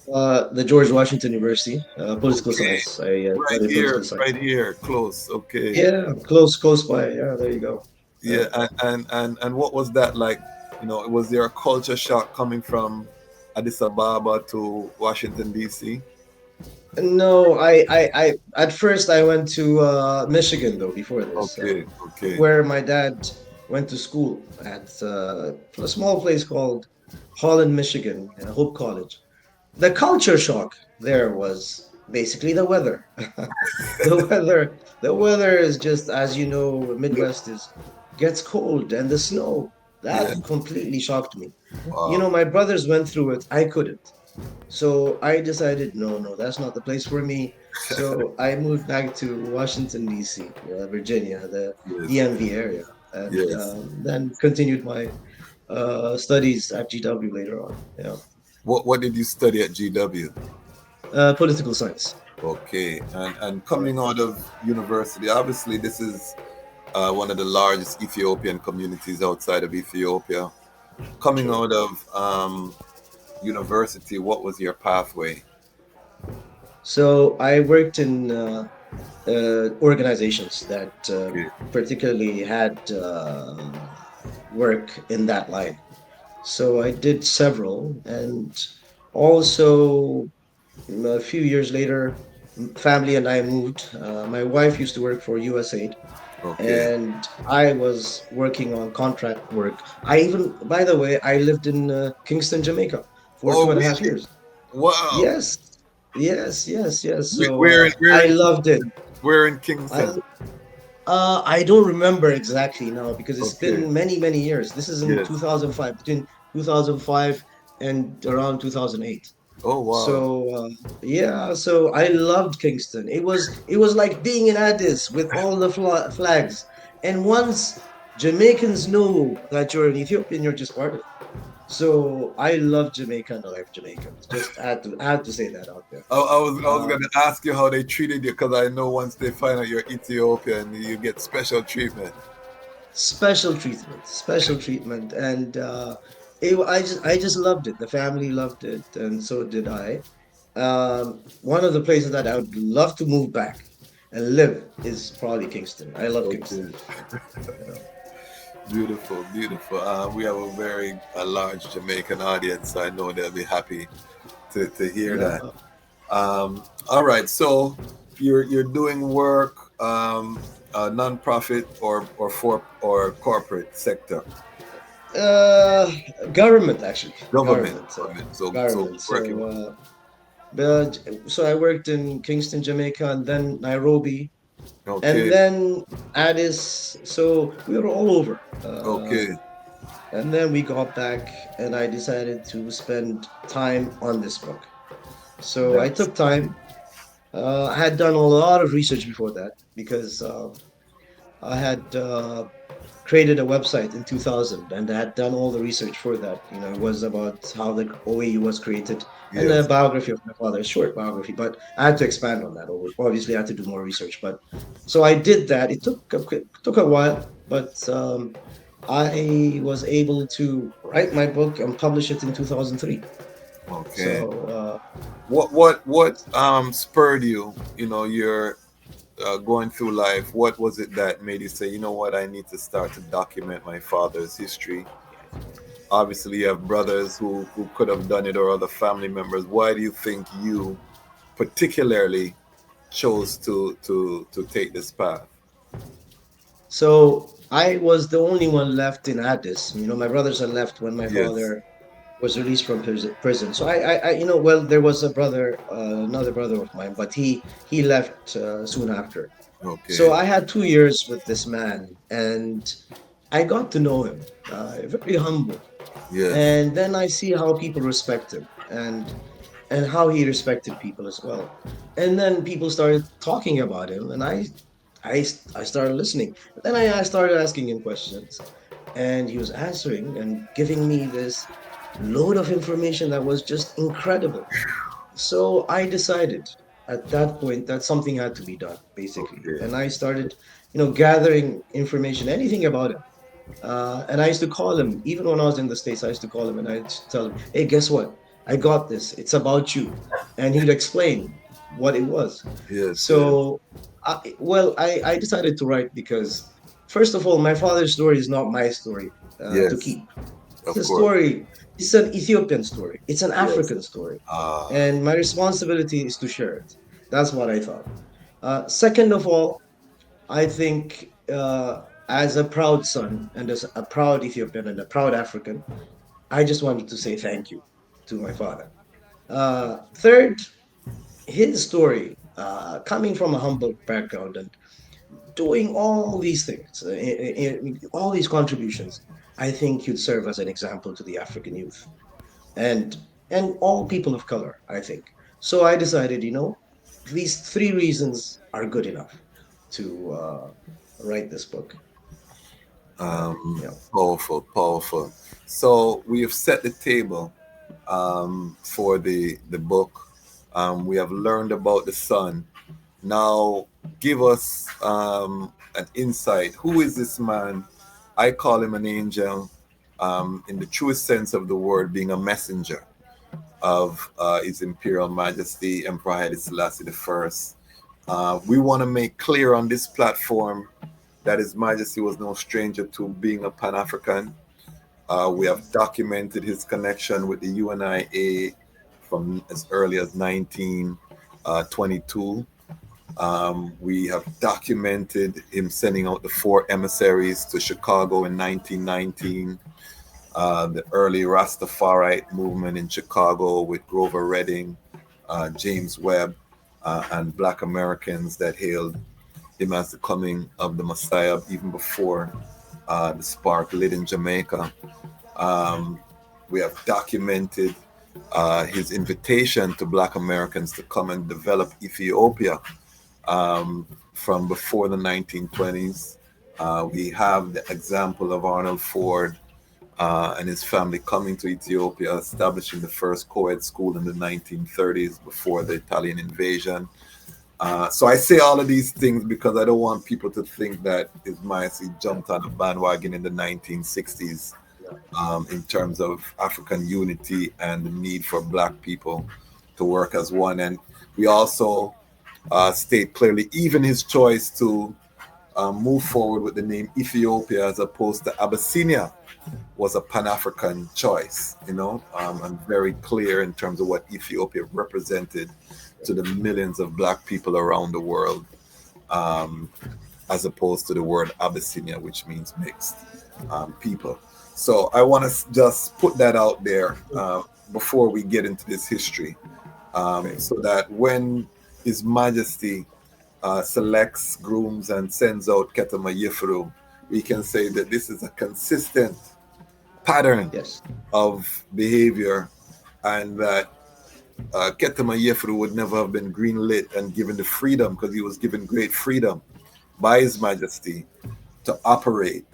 The George Washington University, political Okay, science. I studied political science. right here, close. Okay, Yeah, close by. Yeah, there you go. yeah, and what was that like? Was there a culture shock coming from Addis Ababa to Washington D.C.? No, at first I went to Michigan though before this, Okay, okay, where my dad went to school at a small place called Holland, Michigan, Hope College. The culture shock there was basically the weather. The weather is just, as you know, Midwest is gets cold, and the snow. yeah, That completely shocked me. wow, My brothers went through it. I couldn't. So I decided, no, no, that's not the place for me. So I moved back to Washington, D.C., Virginia, the yes, DMV area, and yes. then continued my studies at GW later on. Yeah, What did you study at GW? political science. Okay, and Yeah, coming out of university, obviously this is one of the largest Ethiopian communities outside of Ethiopia. Coming true. out of university, what was your pathway? So I worked in organizations that Okay, particularly had work in that line. So I did several, and also a few years later, family and I moved. My wife used to work for USAID, okay. and I was working on contract work. I even, by the way, I lived in Kingston, Jamaica for Oh, two and a half really? years. Wow. Yes, yes. Where, So where in where I in loved it. Kingston? Where in I Kingston? I don't remember exactly now because it's Okay. been many, many years. This is in Yes. 2005, between 2005 and around 2008. Oh, wow. So yeah, so I loved Kingston. It was like being in Addis with all the flags. And once Jamaicans know that you're an Ethiopian, you're just part of it. So I love Jamaica and I love Jamaicans. Just had to say that out there. I was Um, gonna ask you how they treated you because I know once they find out you're Ethiopian, you get special treatment. special treatment, and I just loved it. The family loved it, and so did I. One of the places that I would love to move back and live is probably Kingston. I love Kingston. Okay. You know. Beautiful, beautiful. We have a large Jamaican audience, so I know they'll be happy to hear that. Yeah. All right, so you're doing work, non-profit or corporate sector, Uh, Government actually, government, government, government. So government. working. So I worked in Kingston, Jamaica, and then Nairobi, and Okay, then Addis. So we were all over. okay, And then we got back, and I decided to spend time on this book. So I that's took time. I had done a lot of research before that because I had created a website in 2000 and I had done all the research for that. It was about how the OAU was created and a yes. biography of my father, a short biography, but I had to expand on that. Obviously, I had to do more research, but so I did that. It took a while, but I was able to write my book and publish it in 2003. Okay. So What spurred you? You're going through life. What was it that made you say, you know what, I need to start to document my father's history? Obviously, you have brothers who could have done it or other family members. Why do you think you particularly chose to take this path? so I was the only one left in Addis. My brothers had left when my Yes. father was released from prison. So well, there was another brother of mine, but he left soon after. So Okay. I had 2 years with this man, and I got to know him. Very humble, Yes. and then I see how people respect him, and how he respected people as well. And then people started talking about him, and I started listening. Then I started asking him questions, and he was answering and giving me this load of information that was just incredible. So I decided. at that point that something had to be done, basically. Okay. And I started, gathering information, anything about him. And I used to call him, even when I was in the States, I used to call him and I'd tell him, hey, guess what? I got this. It's about you. And he'd explain what it was. Yes, yes, So, I decided to write because, first of all, my father's story is not my story to yes, keep. It's of a course. story, it's an Ethiopian story, it's an Yes. African story. Ah, And my responsibility is to share it. That's what I thought. Second of all, I think as a proud son and as a proud Ethiopian and a proud African, I just wanted to say thank you to my father. Third, his story, coming from a humble background and doing all these things, all these contributions, I think he'd serve as an example to the African youth and all people of color, I think. So I decided, these three reasons are good enough to write this book. Yeah. powerful, powerful. So we have set the table for the book. We have learned about the son. Now, give us an insight. Who is this man? I call him an angel, in the truest sense of the word, being a messenger of His Imperial Majesty Emperor Haile Selassie I. We want to make clear on this platform that His Majesty was no stranger to being a Pan African. We have documented his connection with the UNIA from as early as 1922. We have documented him sending out the four emissaries to Chicago in 1919, the early Rastafari movement in Chicago with Grover Redding, James Webb, and Black Americans that hailed him as the coming of the Messiah even before the spark lit in Jamaica. Um, we have documented his invitation to Black Americans to come and develop Ethiopia from before the 1920s. We have the example of Arnold Ford and his family coming to Ethiopia, establishing the first co-ed school in the 1930s before the Italian invasion. So I say all of these things because I don't want people to think that Ismaili jumped on the bandwagon in the 1960s in terms of African unity and the need for Black people to work as one. And we also state clearly even his choice to move forward with the name Ethiopia as opposed to Abyssinia was a Pan-African choice, and very clear in terms of what Ethiopia represented to the millions of Black people around the world, as opposed to the word Abyssinia, which means mixed people. So I want to just put that out there before we get into this history, so that when His Majesty selects, grooms, and sends out Ketema Yifru, we can say that this is a consistent pattern Yes. of behavior, and that Ketema Yifru would never have been greenlit and given the freedom, because he was given great freedom by His Majesty to operate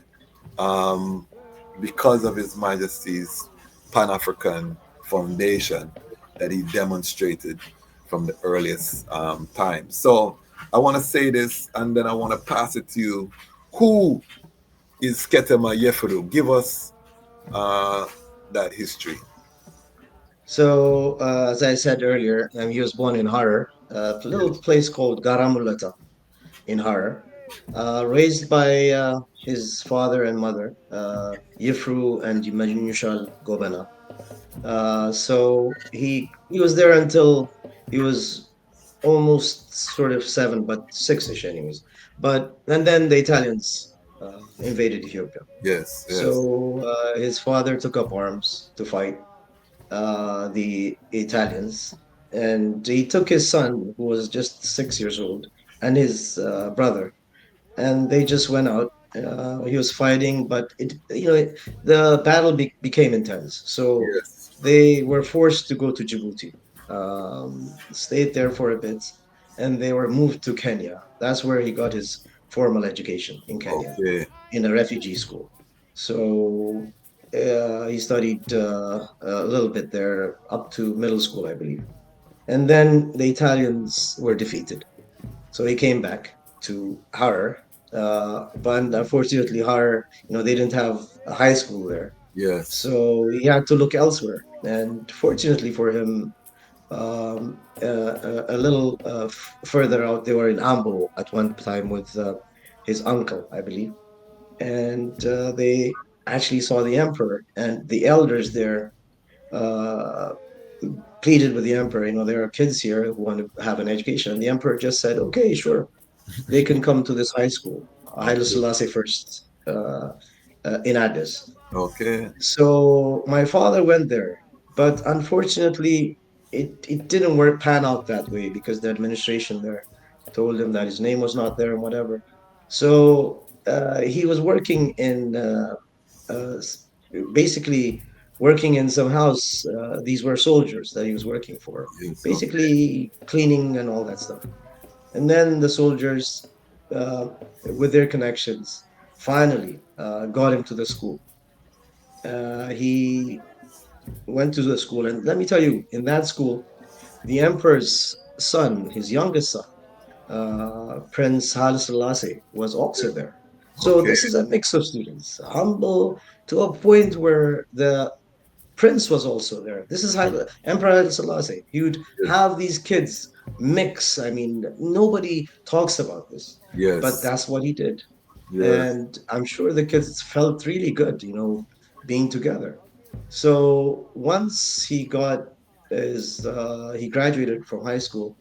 because of His Majesty's Pan-African foundation that he demonstrated from the earliest time. So I want to say this, and then I want to pass it to you. Who is Ketema Yifru? Give us that history. So, as I said earlier, he was born in Harar, a little place called Garamulata in Harar, raised by his father and mother, Yifru and Manushal Gobana. So he was there until he was almost sort of 7, but 6-ish anyways. And then the Italians invaded Ethiopia. Yes, yes. So his father took up arms to fight the Italians, and he took his son, who was just 6 years old, and his brother, and they just went out. He was fighting, but the battle became intense. So Yes. they were forced to go to Djibouti, stayed there for a bit, and they were moved to Kenya. That's where he got his formal education, in Kenya, Okay. in a refugee school. So he studied a little bit there up to middle school, I believe. And then the Italians were defeated. So he came back to Harar. But unfortunately, Harar, they didn't have a high school there. Yes. So he had to look elsewhere. And fortunately for him, a little further out, they were in Ambo at one time with his uncle, I believe. And they actually saw the emperor, and the elders there uh, pleaded with the emperor, there are kids here who want to have an education. And the emperor just said, okay, sure, they can come to this high school, Haile Okay. Selassie first, in Addis. Okay. So my father went there, but unfortunately, it didn't pan out that way because the administration there told him that his name was not there and whatever. So he was working in uh, s- basically working in some house. These were soldiers that he was working for, Yes. Okay. basically cleaning and all that stuff. And then the soldiers, uh, with their connections, finally got him to the school. He went to the school, and let me tell you, in that school, the emperor's son, his youngest son, Prince Haile Selassie, was also there. So Okay. this is a mix of students, humble to a point where the prince was also there. This is Emperor Haile Selassie. He would Yes. have these kids mix. I mean, nobody talks about this, but Yes. that's what he did. Yes. And I'm sure the kids felt really good, being together. So once he graduated from high school,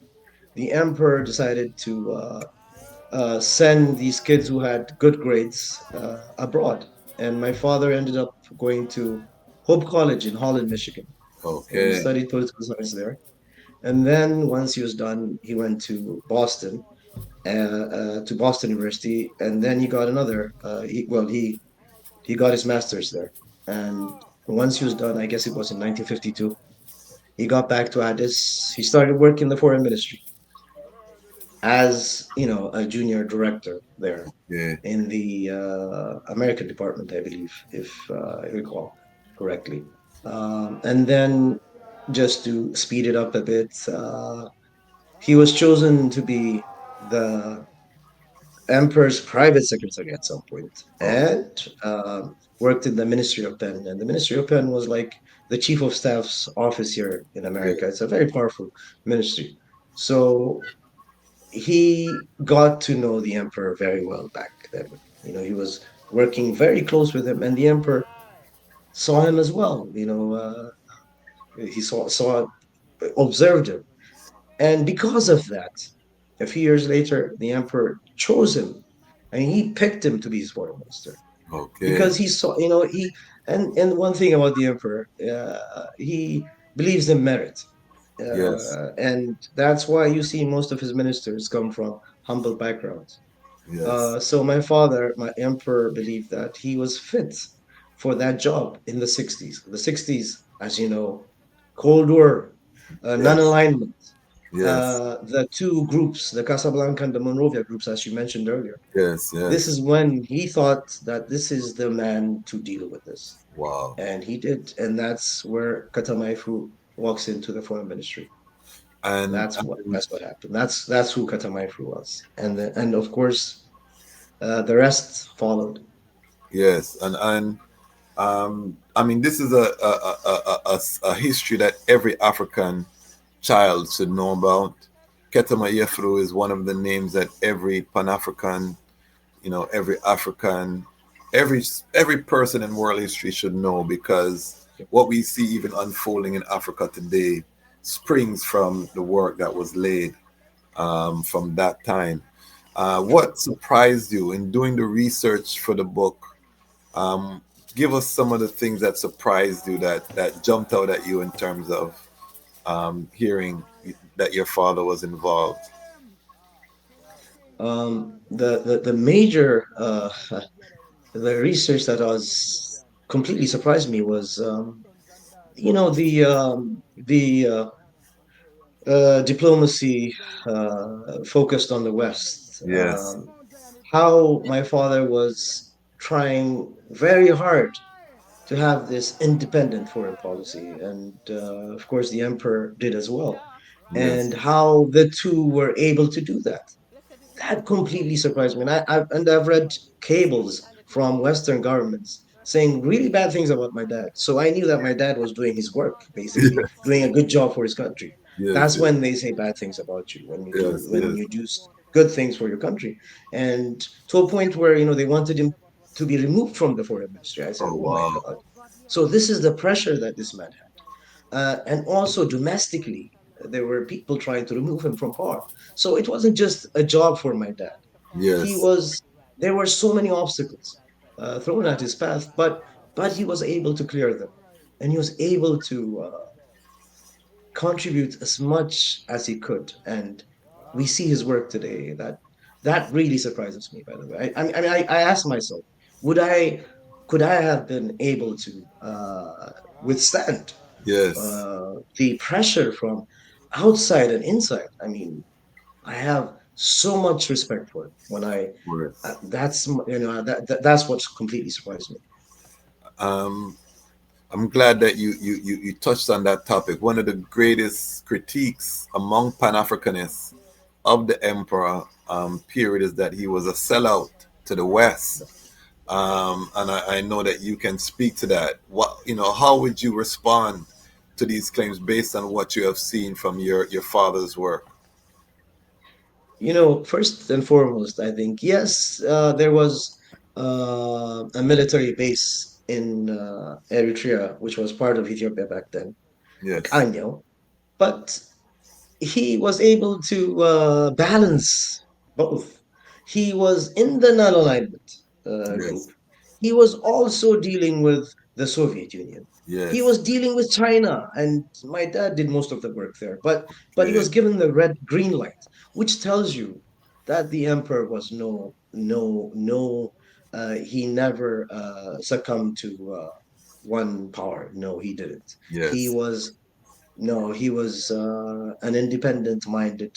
the emperor decided to send these kids who had good grades abroad. And my father ended up going to Hope College in Holland, Michigan, and he Okay. studied political science there. And then once he was done, he went to Boston University, and then he got another. He got his master's there, and once he was done, I guess it was in 1952. He got back to Addis. He started work in the foreign ministry as a junior director there Yeah. in the American department, I believe, if I recall correctly. And then just to speed it up a bit, he was chosen to be the emperor's private secretary at some point, Oh. and worked in the Ministry of Pen. And the Ministry of Pen was like the chief of staff's office here in Yeah. America. It's a very powerful ministry. So he got to know the emperor very well back then. He was working very close with him, and the emperor saw him as well. He saw observed him, and because of that, a few years later, the emperor chose him, and he picked him to be his foreign minister Okay. because he saw, he and one thing about the emperor, he believes in merit, Yes. and that's why you see most of his ministers come from humble backgrounds. Yes. So my father, my emperor, believed that he was fit for that job in the 60s. The 60s, as you know, Cold War, Yes. non-alignment, Yes. the two groups, the Casablanca and the Monrovia groups, as you mentioned earlier. Yes. This Yes. is when he thought that this is the man to deal with this. Wow. And he did. And that's where Ketema Yifru walks into the foreign ministry. And, That's what happened. That's who Ketema Yifru was. And of course, the rest followed. yes. And I mean, this is a history that every African child should know about. Ketema Yefru is one of the names that every Pan African, every African, every every person in world history should know, because what we see even unfolding in Africa today springs from the work that was laid from that time. What surprised you in doing the research for the book? Um, Give us some of the things that surprised you, that jumped out at you in terms of hearing that your father was involved. The major the research that was completely surprised me was the diplomacy focused on the West. Yes, How my father was trying very hard to have this independent foreign policy, and of course the emperor did as well. and Yes. how the two were able to do that. That completely surprised me. And I've read cables from Western governments saying really bad things about my dad. So I knew that my dad was doing his work, basically doing a good job for his country. Yes. That's Yes. when they say bad things about you, Yes. when Yes. you do good things for your country. And to a point where, they wanted him to be removed from the foreign ministry. I said, Oh oh my wow. God. So this is the pressure that this man had. And also domestically, there were people trying to remove him from power. So it wasn't just a job for my dad. He Yes. was There were so many obstacles thrown at his path, but he was able to clear them, and he was able to contribute as much as he could. And we see his work today. That really surprises me. By the way, I asked myself, would I could I have been able to withstand Yes. the pressure from outside and inside? I mean, I have so much respect for it. When Yes. that's what completely surprised me. Um, I'm glad that you touched on that topic. One of the greatest critiques among Pan Africanists of the emperor period is that he was a sellout to the West. And I know that you can speak to that. How would you respond to these claims based on what you have seen from your father's work? First and foremost, I think yes, there was a military base in Eritrea, which was part of Ethiopia back then, like Yes, Anyo, but he was able to balance both. He was in the non-alignment group. yes, He was also dealing with the Soviet Union. He yes, was dealing with China, and my dad did most of the work there. But he yeah, was given the red green light, which tells you that the emperor was no. He never succumbed to one power. No, he didn't. He yes, was no, he was an independent-minded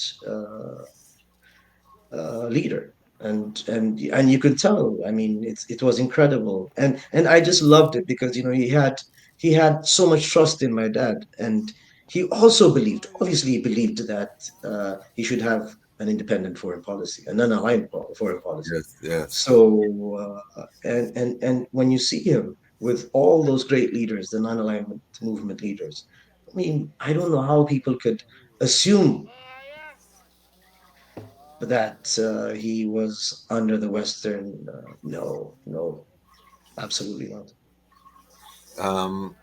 leader, and you could tell. I mean, it was incredible, and I just loved it because he had so much trust in my dad, and he also obviously he believed that he should have an independent foreign policy, an unaligned foreign policy. yes, yes, So and when you see him with all those great leaders, the non-alignment movement leaders, I mean, I don't know how people could assume that he was under the Western. No, no, absolutely not. um,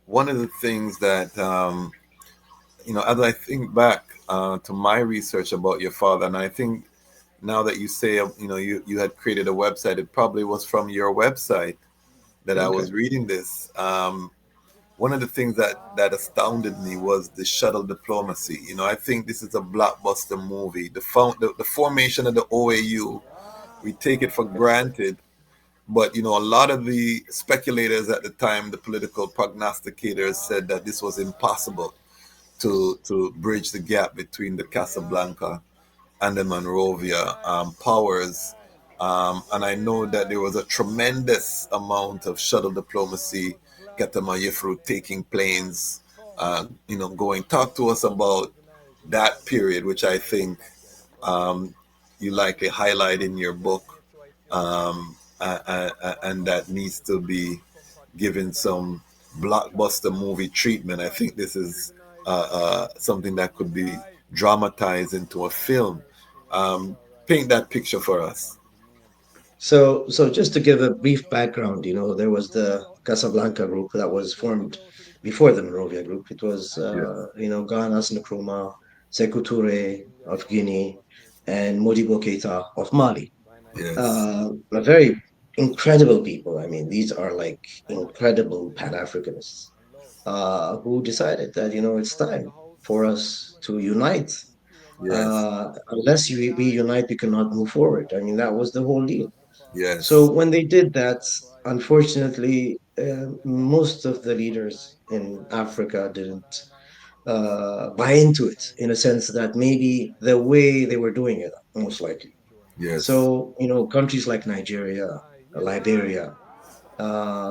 one of the things that as I think back to my research about your father, and I think now that you say you had created a website, it probably was from your website that I Okay. was reading this. One of the things that astounded me was the shuttle diplomacy. I think this is a blockbuster movie. The formation of the OAU, we take it for granted, but a lot of the speculators at the time, the political prognosticators, said that this was impossible to bridge the gap between the Casablanca and the Monrovia powers. And I know that there was a tremendous amount of shuttle diplomacy, Ketema Yifru taking planes, going. Talk to us about that period, which I think you likely highlight in your book, and that needs to be given some blockbuster movie treatment. I think this is something that could be dramatized into a film. Um, Paint that picture for us. So just to give a brief background, there was the Casablanca group that was formed before the Monrovia group. It was, Yes, Ghana's Nkrumah, Sekou Touré of Guinea, and Modibo Keita of Mali. yes, A very incredible people. I mean, these are like incredible Pan-Africanists who decided that, it's time for us to unite. yes, Unless we unite, we cannot move forward. I mean, that was the whole deal. So yes, when they did that, unfortunately, most of the leaders in Africa didn't buy into it, in a sense that maybe the way they were doing it, most likely. yes, So, countries like Nigeria, Liberia,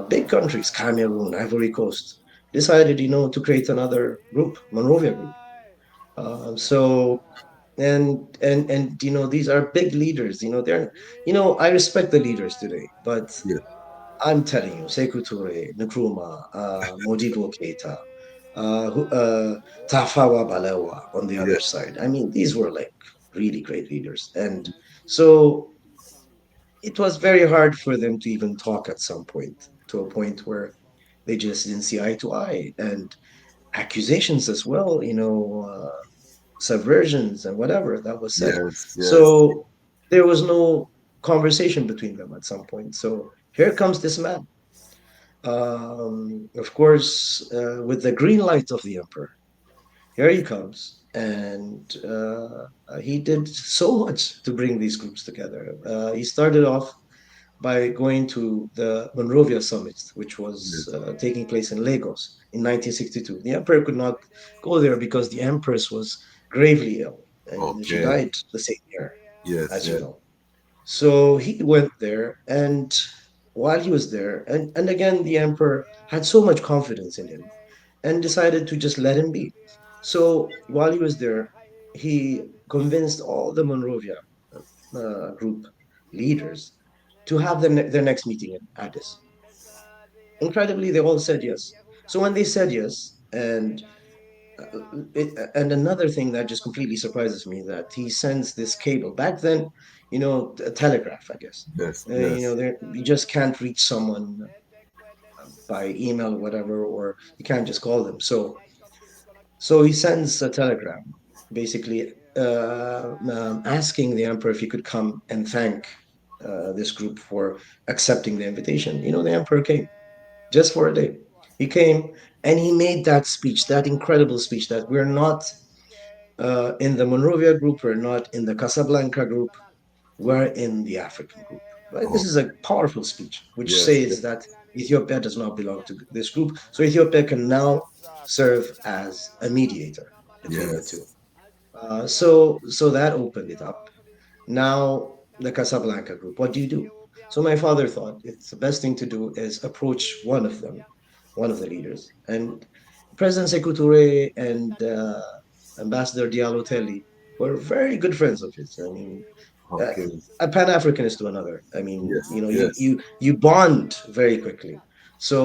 big countries, Cameroon, Ivory Coast, decided, to create another group, Monrovia Group. So and these are big leaders. They're I respect the leaders today, but Yeah. I'm telling you, Sekou Toure, Nkrumah, Modibo Keita, Tafawa Balewa on the Yeah. other side. I mean, these were like really great leaders, and so it was very hard for them to even talk at some point, to a point where they just didn't see eye to eye, and accusations as well, subversions and whatever that was said. Yes. Yes. So there was no conversation between them at some point. So here comes this man, of course, with the green light of the emperor. Here he comes, and he did so much to bring these groups together. He started off by going to the Monrovia summit, which was Yes. taking place in Lagos in 1962. The emperor could not go there because the empress was gravely ill, and she Okay. died the same year, Yes. as you Yes. know. So he went there, and while he was there, and again, the emperor had so much confidence in him and decided to just let him be. So while he was there, he convinced all the Monrovia group leaders to have their next meeting in Addis. Incredibly, they all said yes. So when they said yes, and another thing that just completely surprises me, that he sends this cable back then, a telegraph, I guess. Yes. Yes. You just can't reach someone by email or whatever, or you can't just call them. So he sends a telegram, basically asking the emperor if he could come and thank this group for accepting the invitation. The emperor came just for a day. He came and he made that speech, that incredible speech, that we're not in the Monrovia group, we're not in the Casablanca group, we're in the African group. Right? This Oh. is a powerful speech which Yes. says Yes. that Ethiopia does not belong to this group. So Ethiopia can now serve as a mediator between the two. Yes. So that opened it up. Now, the Casablanca group, what do you do? So my father thought it's the best thing to do is approach one of them, one of the leaders. And President Sekou Toure and Ambassador Diallo Telly were very good friends of his. I mean, uh, Okay. a Pan-Africanist to another. I mean, Yes. you Yes. you you bond very quickly. So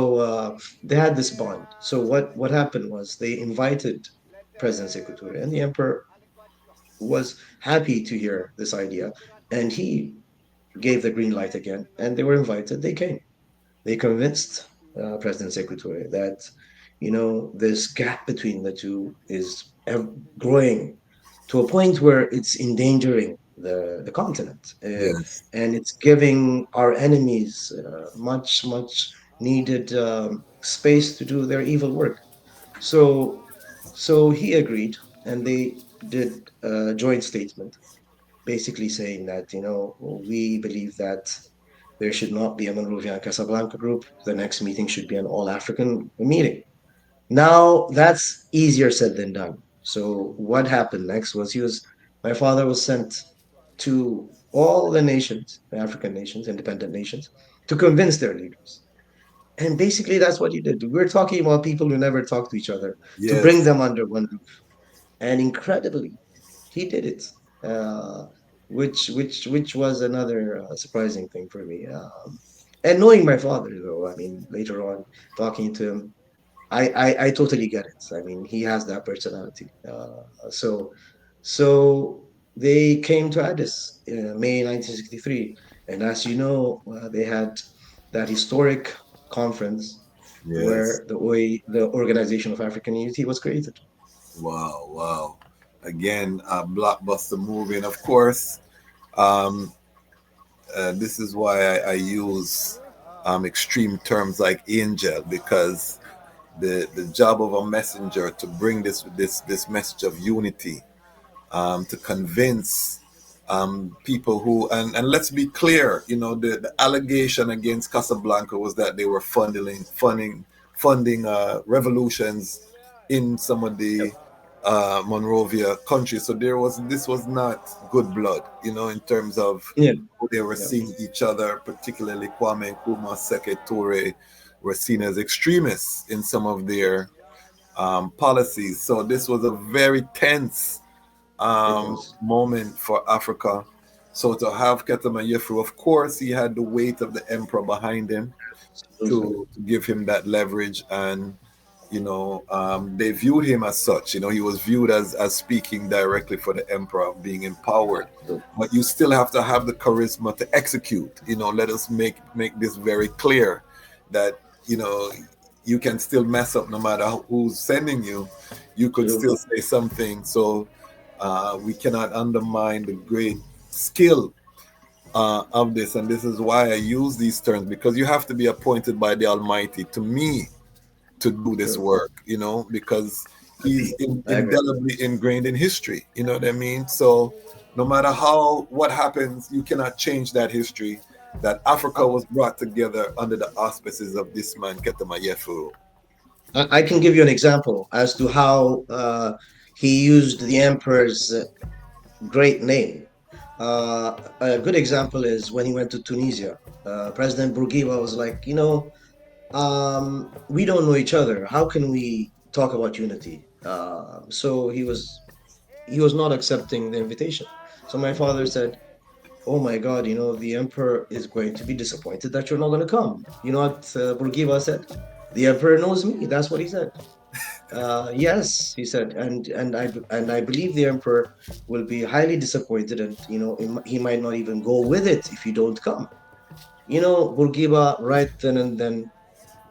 they had this bond. So what happened was they invited President Sekou Toure, and the emperor was happy to hear this idea, and he gave the green light again, and they were invited. They came. They convinced President Sekou Toure that this gap between the two is growing to a point where it's endangering the continent, Yes. and it's giving our enemies much needed space to do their evil work. So so he agreed, and they did a joint statement basically saying that, we believe that there should not be a Monrovia and Casablanca group. The next meeting should be an all African meeting. Now, that's easier said than done. So, what happened next was my father was sent to all the nations, the African nations, independent nations, to convince their leaders. And basically, that's what he did. We're talking about people who never talk to each other, to bring Yes. them under one roof. And incredibly, he did it, uh, which was another surprising thing for me. And knowing my father, though, I mean, later on talking to him, I totally get it. I mean, he has that personality. So they came to Addis in May 1963, and as you know, they had that historic conference Yes. where the Organization of African Unity, was created. Wow. Wow. Again, a blockbuster movie, and of course, um, this is why I use extreme terms like angel, because the job of a messenger to bring this message of unity, to convince people who, and let's be clear, the allegation against Casablanca was that they were funding revolutions in some of Yep. the Monrovia countries. So this was not good blood, in terms of Yeah. how they were Yeah. seeing each other. Particularly Kwame Nkrumah, Seke Toure were seen as extremists in some of their policies. So this was a very tense It was. moment for Africa. So to have Ketema Yifru, of course, he had the weight of the emperor behind him Absolutely. to give him that leverage, and they viewed him as such. He was viewed as speaking directly for the emperor, being empowered. But you still have to have the charisma to execute. Let us make this very clear that you can still mess up no matter who's sending you. You could still Absolutely. say something. So we cannot undermine the great skill of this. And this is why I use these terms, because you have to be appointed by the Almighty, to me, to do this True. work, because he's I agree. indelibly ingrained in history. You know what I mean? So no matter what happens, you cannot change that history, that Africa was brought together under the auspices of this man, Ketema Yifru. I can give you an example as to how he used the emperor's great name. A good example is when he went to Tunisia. President Bourguiba was like, we don't know each other. How can we talk about unity? So he was not accepting the invitation. So my father said, "Oh my God, the emperor is going to be disappointed that you're not going to come." You know what Bourguiba said? "The emperor knows me." That's what he said. Yes, he said, and I believe the emperor will be highly disappointed, and he might not even go with it if you don't come. Bourguiba right then and then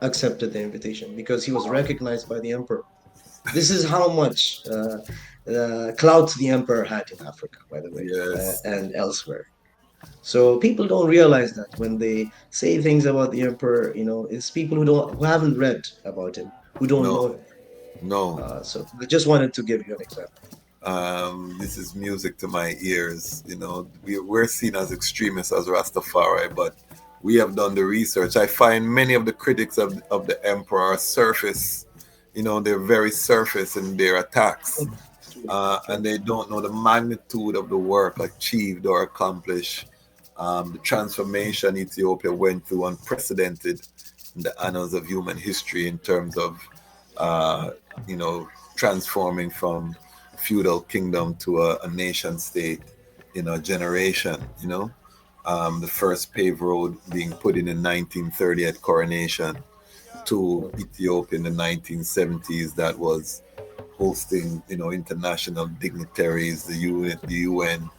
accepted the invitation because he was recognized by the emperor. This is how much clout the emperor had in Africa, by the way, Yes. and elsewhere. So people don't realize that when they say things about the emperor, it's people who haven't read about him, who don't No. know him. No. So I just wanted to give you an example. This is music to my ears. We're seen as extremists as Rastafari, but we have done the research. I find many of the critics of the emperor are surface. They're very surface in their attacks, and they don't know the magnitude of the work achieved or accomplished. The transformation Ethiopia went through, unprecedented in the annals of human history, in terms of uh, transforming from feudal kingdom to a nation state in a generation. The first paved road being put in 1930 at coronation, to Ethiopia in the 1970s that was hosting international dignitaries, the UN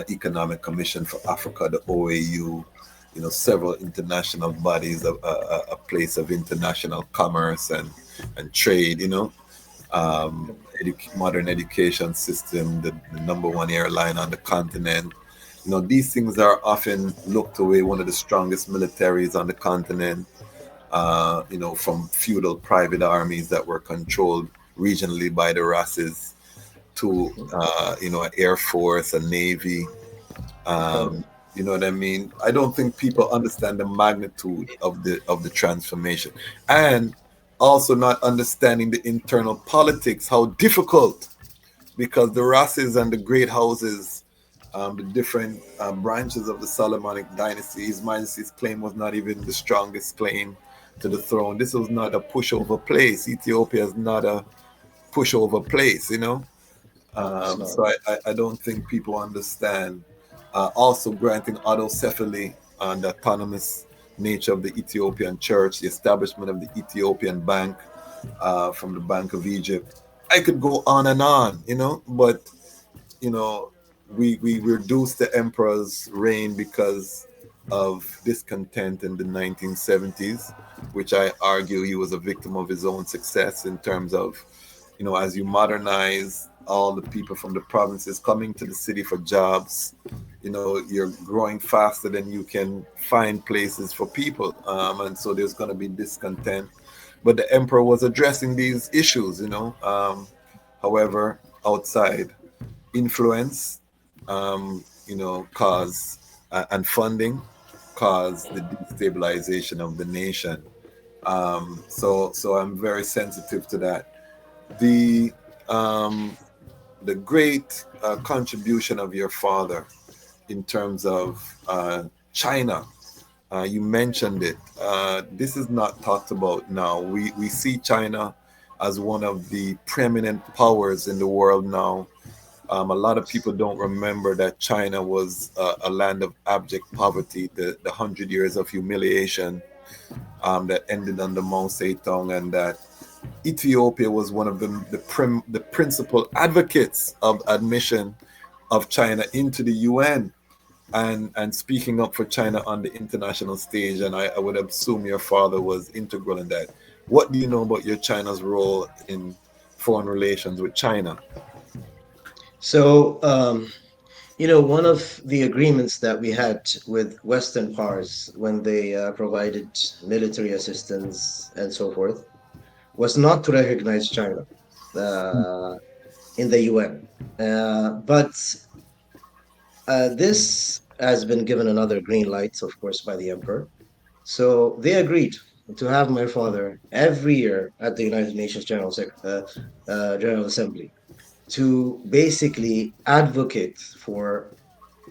Economic Commission for Africa, the OAU, several international bodies, a place of international commerce and trade. Modern education system, the number one airline on the continent. These things are often looked away. One of the strongest militaries on the continent. From feudal private armies that were controlled regionally by the Rasses, to an air force, a navy. You know what I mean? I don't think people understand the magnitude of the transformation, and also not understanding the internal politics, how difficult, because the Rasses and the great houses, the different branches of the Solomonic dynasty, His Majesty's claim was not even the strongest claim to the throne. This was not a pushover place. Ethiopia is not a pushover place. It's not. So I don't think people understand. Also granting autocephaly and the autonomous nature of the Ethiopian church, the establishment of the Ethiopian bank from the Bank of Egypt. I could go on and on, but we reduced the emperor's reign because of discontent in the 1970s, which I argue he was a victim of his own success, in terms of, as you modernize, all the people from the provinces coming to the city for jobs, you're growing faster than you can find places for people. And so there's going to be discontent. But the emperor was addressing these issues, however, outside influence, cause and funding cause the destabilization of the nation. So I'm very sensitive to that. The great contribution of your father in terms of China, you mentioned it. This is not talked about now. We see China as one of the preeminent powers in the world now. A lot of people don't remember that China was a land of abject poverty, the 100 years of humiliation that ended under Mao Zedong, and that Ethiopia was one of the principal advocates of admission of China into the UN, and speaking up for China on the international stage. And I would assume your father was integral in that. What do you know about your China's role in foreign relations with China? So, one of the agreements that we had with Western powers when they provided military assistance and so forth was not to recognize China uh, in the UN. But this has been given another green light, of course, by the emperor. So they agreed to have my father every year at the United Nations General Assembly to basically advocate for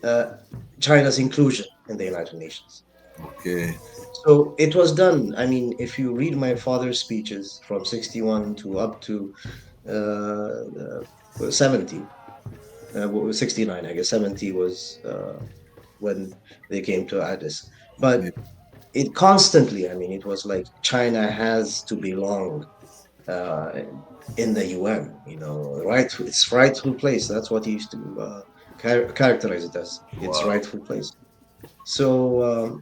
uh, China's inclusion in the United Nations. Okay. So it was done. I mean, if you read my father's speeches from 61 to up to 70, 69, I guess 70 was when they came to Addis. Yeah. But it constantly, I mean, it was like China has to belong uh, in the UN, right? Its rightful place. That's what he used to characterize it as, its Wow. rightful place. So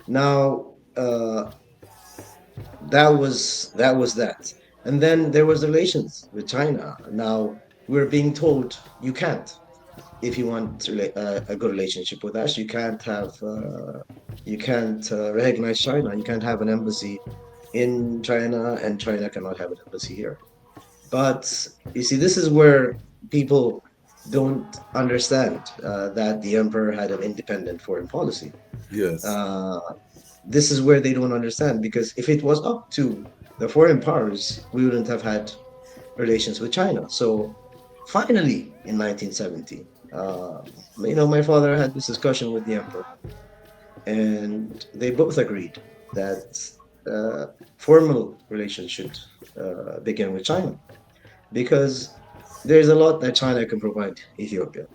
now that was that, and then there was relations with China. Now we're being told you can't. If you want a good relationship with us, you can't recognize China. You can't have an embassy in China, and China cannot have an embassy here. But you see, this is where people don't understand that the emperor had an independent foreign policy. Yes. Uh, this is where they don't understand, because if it was up to the foreign powers, we wouldn't have had relations with China. So finally, in 1970, my father had this discussion with the emperor, and they both agreed that uh, formal relations should begin with China, because there's a lot that China can provide Ethiopia.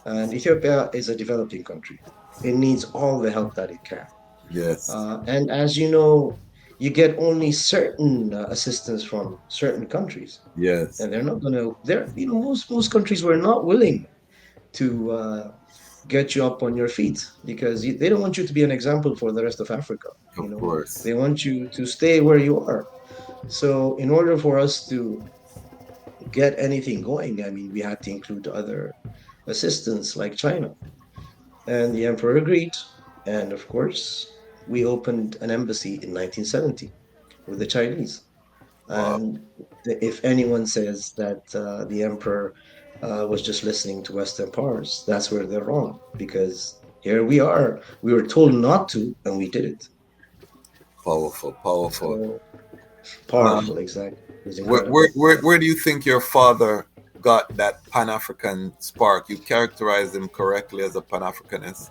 And Ethiopia is a developing country. It needs all the help that it can. Yes. And as you know, you get only certain assistance from certain countries, Yes. and they're not going to. Most countries were not willing to get you up on your feet, because they don't want you to be an example for the rest of Africa. Of course. They want you to stay where you are. So, in order for us to get anything going, I mean, we had to include other assistance like China. And the emperor agreed. And of course, we opened an embassy in 1970 with the Chinese. Wow. And if anyone says that the emperor was just listening to Western powers, that's where they're wrong. Because here we are. We were told not to, and we did it. Powerful. Powerful. So Um, powerful, exactly. It was where, where, incredible. where, where do you think your father got that Pan African spark? You characterized him correctly as a Pan Africanist.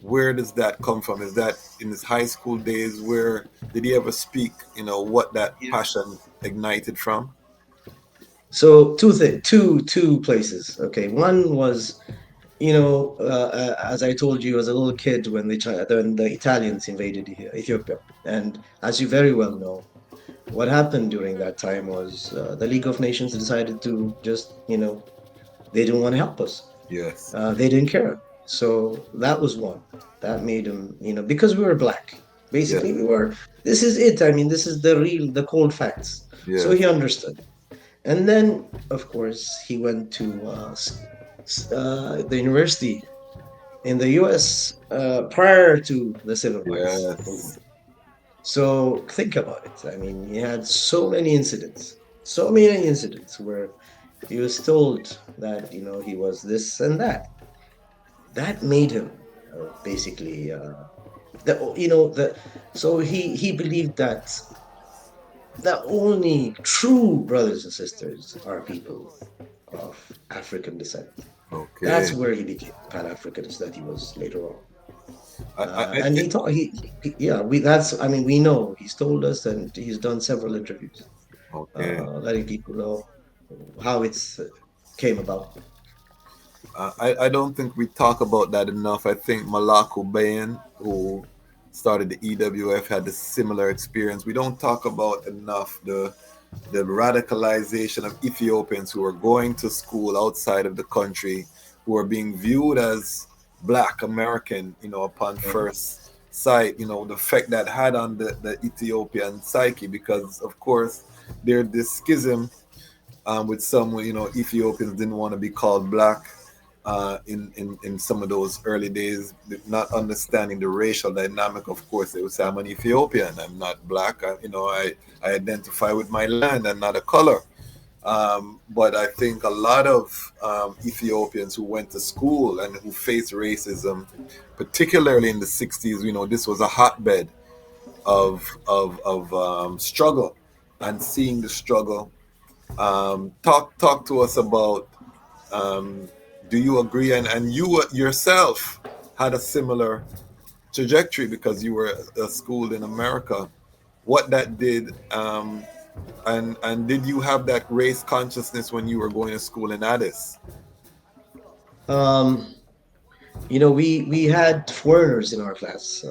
Where does that come from? Is that in his high school days? Where did he ever speak? What that passion ignited from? So two places. Okay, one was, as I told you, as a little kid when the Italians invaded Ethiopia, and as you very well know, what happened during that time was the League of Nations decided to just, they didn't want to help us. Yes. They didn't care. So that was one that made him, because we were black. Yeah. Basically, we were. This is it. I mean, this is the cold facts. So Yeah. he understood. And then, of course, he went to the university in the US prior to the civil rights movement. Yes. So think about it. I mean, he had so many incidents where he was told that, he was this and that. That made him basically the you know the so he believed that the only true brothers and sisters are people of African descent. That's Okay. where he became Pan-Africanist that he was later on. I, I, And he taught, yeah, we know, he's told us, and he's done several interviews. Okay. letting people know how it's came about. I don't think we talk about that enough. I think Malaku Bayan, who started the EWF, had a similar experience. We don't talk about enough the radicalization of Ethiopians who are going to school outside of the country, who are being viewed as Black American, upon Mhm. first sight, the effect that had on the Ethiopian psyche, because of course there's this schism with some, Ethiopians didn't want to be called Black in some of those early days, not understanding the racial dynamic. Of course, they would say, I'm an Ethiopian, I'm not Black. I identify with my land and not a color. But I think a lot of Ethiopians who went to school and who faced racism, particularly in the 60s, this was a hotbed of struggle, and seeing the struggle. Talk to us about, um, do you agree? And you yourself had a similar trajectory because you were schooled in America. What that did, and did you have that race consciousness when you were going to school in Addis? Um, we had foreigners in our class,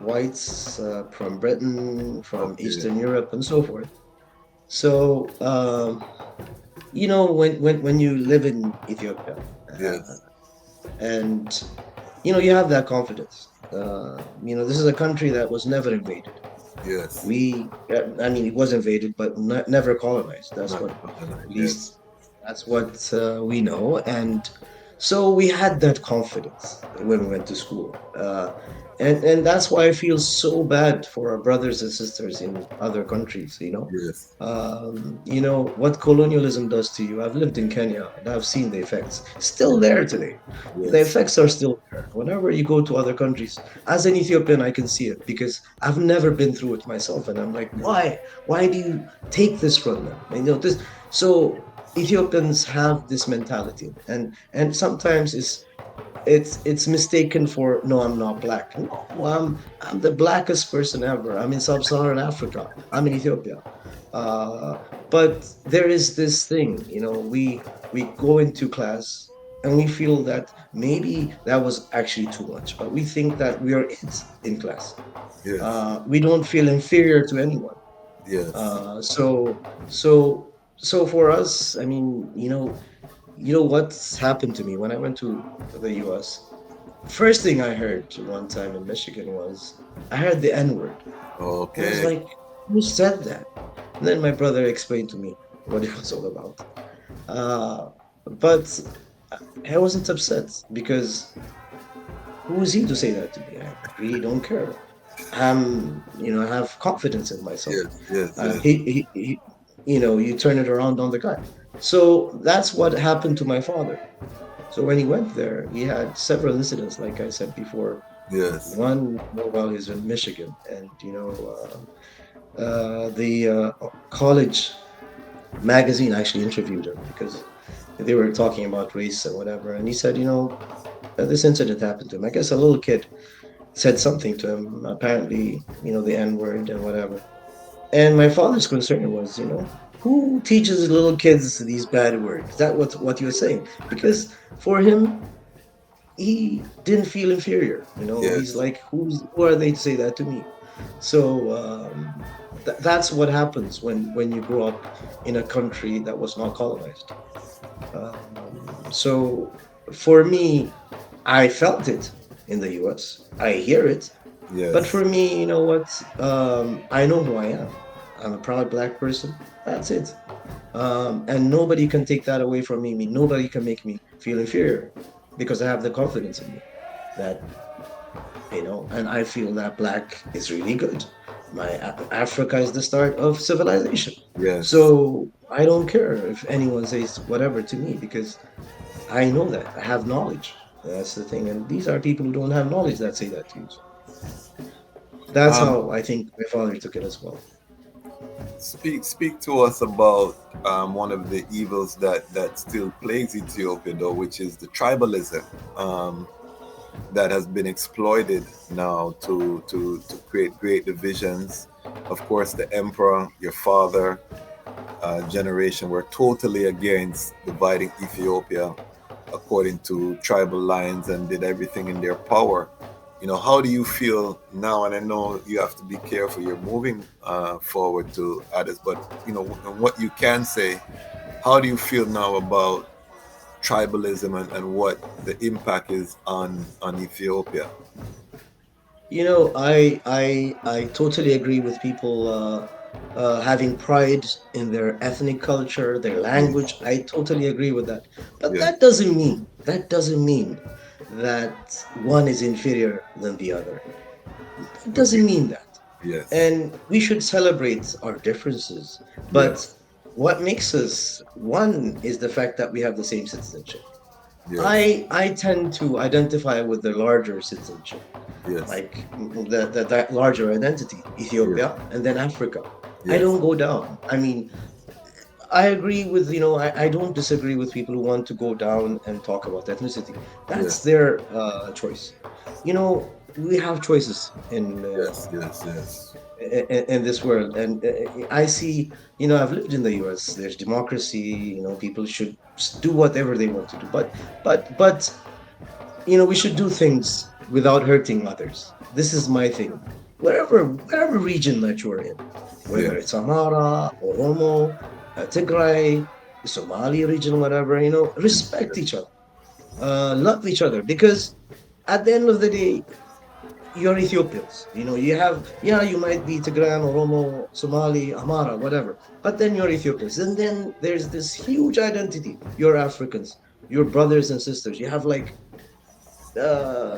whites from Britain, from Okay. Eastern Europe, and so forth. So, when you live in Ethiopia, Yes. and you have that confidence. This is a country that was never invaded. Yes. I mean, it was invaded, but never colonized. That's Not what, at yes. least, that's what we know. And so we had that confidence when we went to school. And that's why I feel so bad for our brothers and sisters in other countries. Yes. What colonialism does to you. I've lived in Kenya and I've seen the effects. Still there today. The Yes. effects are still there. Whenever you go to other countries, as an Ethiopian, I can see it because I've never been through it myself. And I'm like, why? Why do you take this from them? This. So Ethiopians have this mentality, and sometimes it's mistaken for, no, I'm not black. No, I'm the blackest person ever. I'm in sub-Saharan Africa. I'm in Ethiopia. Uh, but there is this thing, we go into class and we feel that maybe that was actually too much, but we think that we are it in class. Yes. We don't feel inferior to anyone. Yes. So for us, I mean, what's happened to me when I went to the US. First thing I heard one time in Michigan was I heard the N word. And I was Okay. like, who said that? And then my brother explained to me what it was all about. Uh, but I wasn't upset because who is he to say that to me? I really don't care. I have confidence in myself. Yes. Yes. Uh, Yes. he, he, he, you turn it around on the guy. So that's what happened to my father. So when he went there, he had several incidents, like I said before. Yes. One while he's in Michigan, and the college magazine actually interviewed him because they were talking about race and whatever, and he said, this incident happened to him. I guess a little kid said something to him, apparently, the N word and whatever. And my father's concern was, who teaches little kids these bad words? Is that what you're saying? Because for him, he didn't feel inferior. He's Yes. like, who are they to say that to me? So that's what happens when you grow up in a country that was not colonized. So for me, I felt it in the US. I hear it. But Yes. for me, you know what? I know who I am. I'm a proud black person. That's it. And nobody can take that away from me. Nobody can make me feel inferior because I have the confidence in me that, and I feel that black is really good. Africa is the start of civilization. Yes. So I don't care if anyone says whatever to me because I know that. I have knowledge. That's the thing. And these are people who don't have knowledge that say that to you. That's Um, how I think my father took it as well. speak to us about one of the evils that still plagues Ethiopia, though, which is the tribalism that has been exploited now to create great divisions. of course, the emperor, your father, generation were totally against dividing Ethiopia according to tribal lines and did everything in their power. How do you feel now? And I know you have to be careful. You're moving forward to others, but what you can say. How do you feel now about tribalism and what the impact is on Ethiopia? I totally agree with people having pride in their ethnic culture, their Yeah, language. I totally agree with that. But yeah, that doesn't mean that one is inferior than the other. It doesn't agree. mean that. Yes, And we should celebrate our differences. But yes, what makes us one is the fact that we have the same citizenship. yes, I tend to identify with the larger citizenship, yes, like that larger identity, yes, Ethiopia and then Africa. I yes, don't go down. I mean, I agree with, I don't disagree with people who want to go down and talk about ethnicity. That's yes, their choice. We have choices yes, yes, yes, in this world, and I see, I've lived in the US. There's democracy. People should do whatever they want to do, but we should do things without hurting others. This is my thing. Wherever region that you're in, whether yes, it's Amara, Oromo, Tigray, Somali region, whatever, respect each other, love each other, because at the end of the day, you're Ethiopians. Yeah, you might be Tigrayan, Oromo, Somali, Amara, whatever, but then you're Ethiopians. And then there's this huge identity. You're Africans. You're brothers and sisters. You have like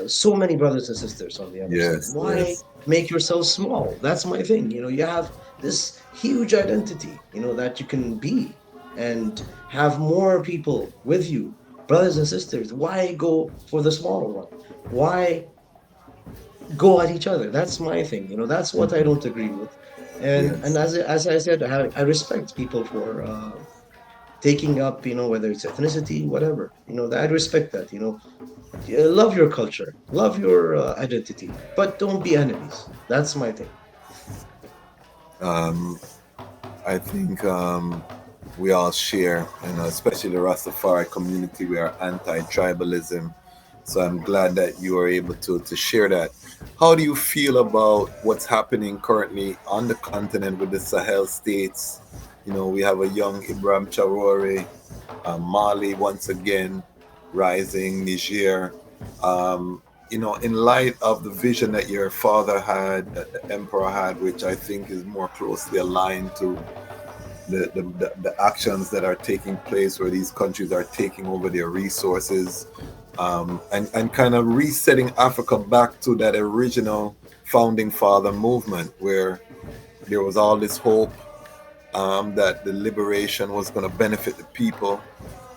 so many brothers and sisters on the other side. yes, Why yes, make yourself small? That's my thing. You have this huge identity, that you can be and have more people with you, brothers and sisters. Why go for the smaller one? Why go at each other? That's my thing. That's what I mhm, don't agree with. And yes, as I said, I respect people for taking up, whether it's ethnicity, whatever. I respect that. Love your culture, love your identity, but don't be enemies. That's my thing. um, I think we all share, especially the Rastafari community, we are anti-tribalism. So I'm glad that you are able to share that. How do you feel about what's happening currently on the continent with the Sahel states? We have a young Ibrahim Traore, Mali once again rising, Niger. In light of the vision that your father had, that the emperor had, which I think is more closely aligned to the actions that are taking place where these countries are taking over their resources, and kind of resetting Africa back to that original founding father movement where there was all this hope that the liberation was going to benefit the people.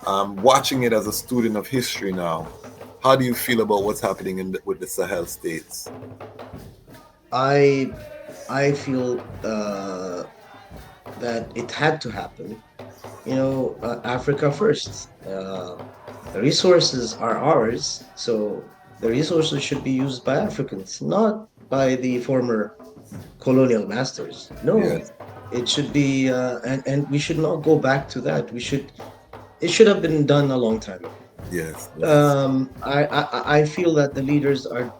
Watching it as a student of history now, how do you feel about what's happening with the Sahel states? I I feel that it had to happen. Africa first. The resources are ours, so the resources should be used by Africans, not by the former colonial masters. No, Yes, it should be, and we should not go back to that. It should have been done a long time ago. yes, yes, I feel that the leaders are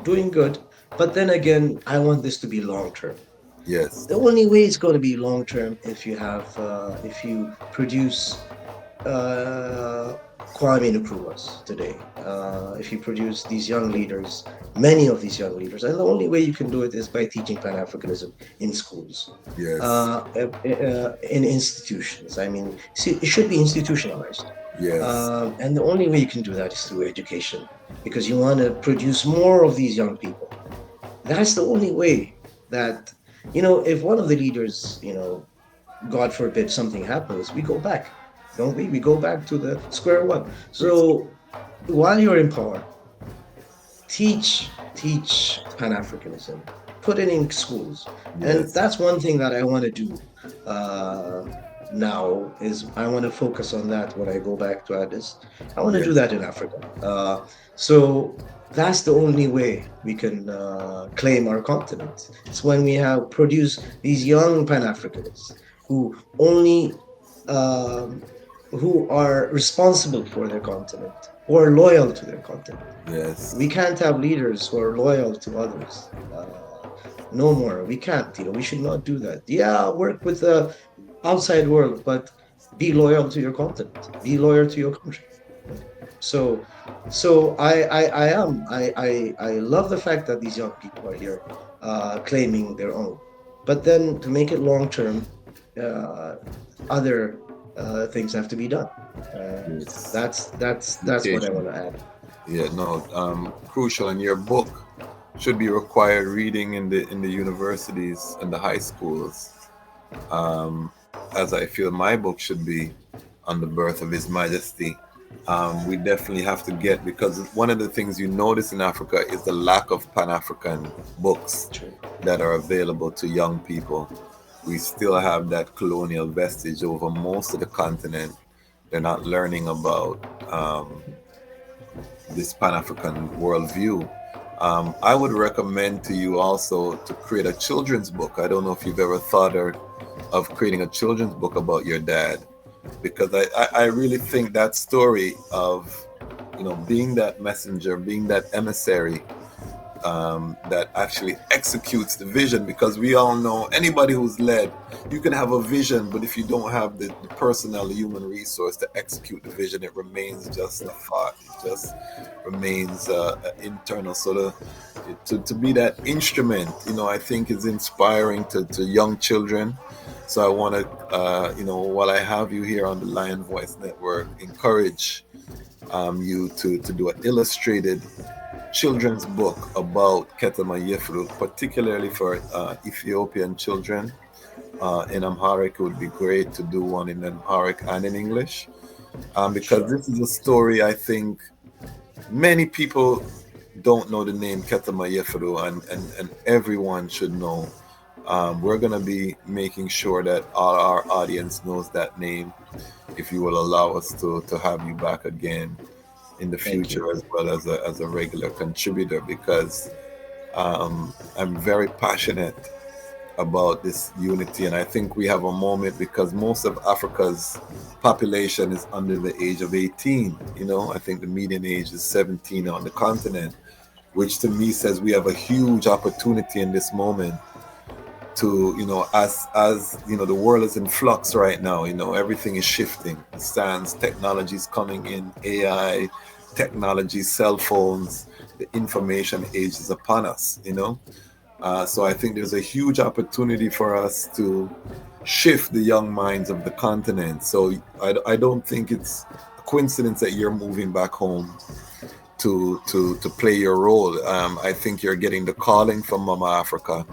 doing good, but then again, I want this to be long term. yes, The only way it's going to be long term if you produce uh, Kwame Nkrumahs today. If you produce these young leaders, many of these young leaders, and the only way you can do it is by teaching Pan Africanism in schools, yes, in institutions. I mean, see, it should be institutionalized. yes, And the only way you can do that is through education, because you want to produce more of these young people. That's the only way that, if one of the leaders, God forbid something happens, we go back, don't we? We go back to the square one. yes, So while you're in power, teach Pan-Africanism, put it in schools. And yes, that's one thing that I want to do uh, now is I want to focus on that when I go back to Addis. I want to do yes, that in Africa. So that's the only way we can claim our continent. It's when we have produced these young Pan-Africanists who only um, who are responsible for their continent, who are loyal to their continent. We Yes. can't have leaders who are loyal to others. No more. We can't. We should not do that. Yeah, work with the outside world, but be loyal to your continent. Be loyal to your country. So, I love the fact that these young people are here, claiming their own. But then to make it long term, uh, other things have to be done. Yes. That's what I Education. want to add. Yeah, no, crucial. And your book should be required reading in the universities and the high schools, um, as I feel my book should be on the birth of His Majesty. We definitely have to get, because one of the things you notice in Africa is the lack of Pan-African books True. that are available to young people. We still have that colonial vestige over most of the continent. They're not learning about this Pan-African worldview. I would recommend to you also to create a children's book. I don't know if you've ever thought of creating a children's book about your dad, because I really think that story of, being that messenger, being that emissary, that actually executes the vision, because we all know anybody who's led, you can have a vision, but if you don't have the personnel, the human resource to execute the vision, it remains just a thought. It just remains internal. So to be that instrument, I think is inspiring to young children. So I want to, while I have you here on the Lion Voice Network, encourage you to do an illustrated children's book about Ketema Yifru, particularly for Ethiopian children. In Amharic, it would be great to do one in Amharic and in English, because Sure. this is a story I think many people don't know the name Ketema Yifru, and everyone should know. We're going to be making sure that all our audience knows that name, if you will allow us to have you back again in the Thank you. future, as well as a regular contributor, because I'm very passionate about this unity. And I think we have a moment, because most of Africa's population is under the age of 18. I think the median age is 17 on the continent, which to me says we have a huge opportunity in this moment to, the world is in flux right now. Everything is shifting. Science, technology is coming in, AI, technology, cell phones, the information age is upon us. So I think there's a huge opportunity for us to shift the young minds of the continent. So I don't think it's a coincidence that you're moving back home to play your role. I think you're getting the calling from Mama Africa,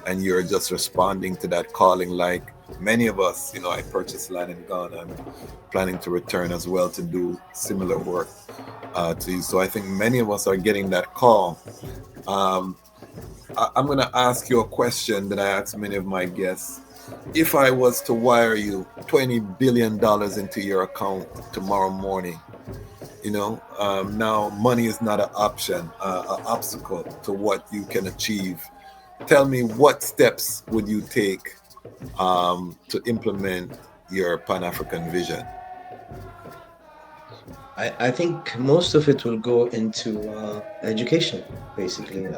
and you're just responding to that calling, like many of us. I purchased land in Ghana. I'm planning to return as well to do similar work to you. So I think many of us are getting that call. I'm going to ask you a question that I ask many of my guests. If I was to wire you $20 billion into your account tomorrow morning, now money is not an option, an obstacle to what you can achieve. Tell me, what steps would you take to implement your Pan-African vision? I think most of it will go into education, basically,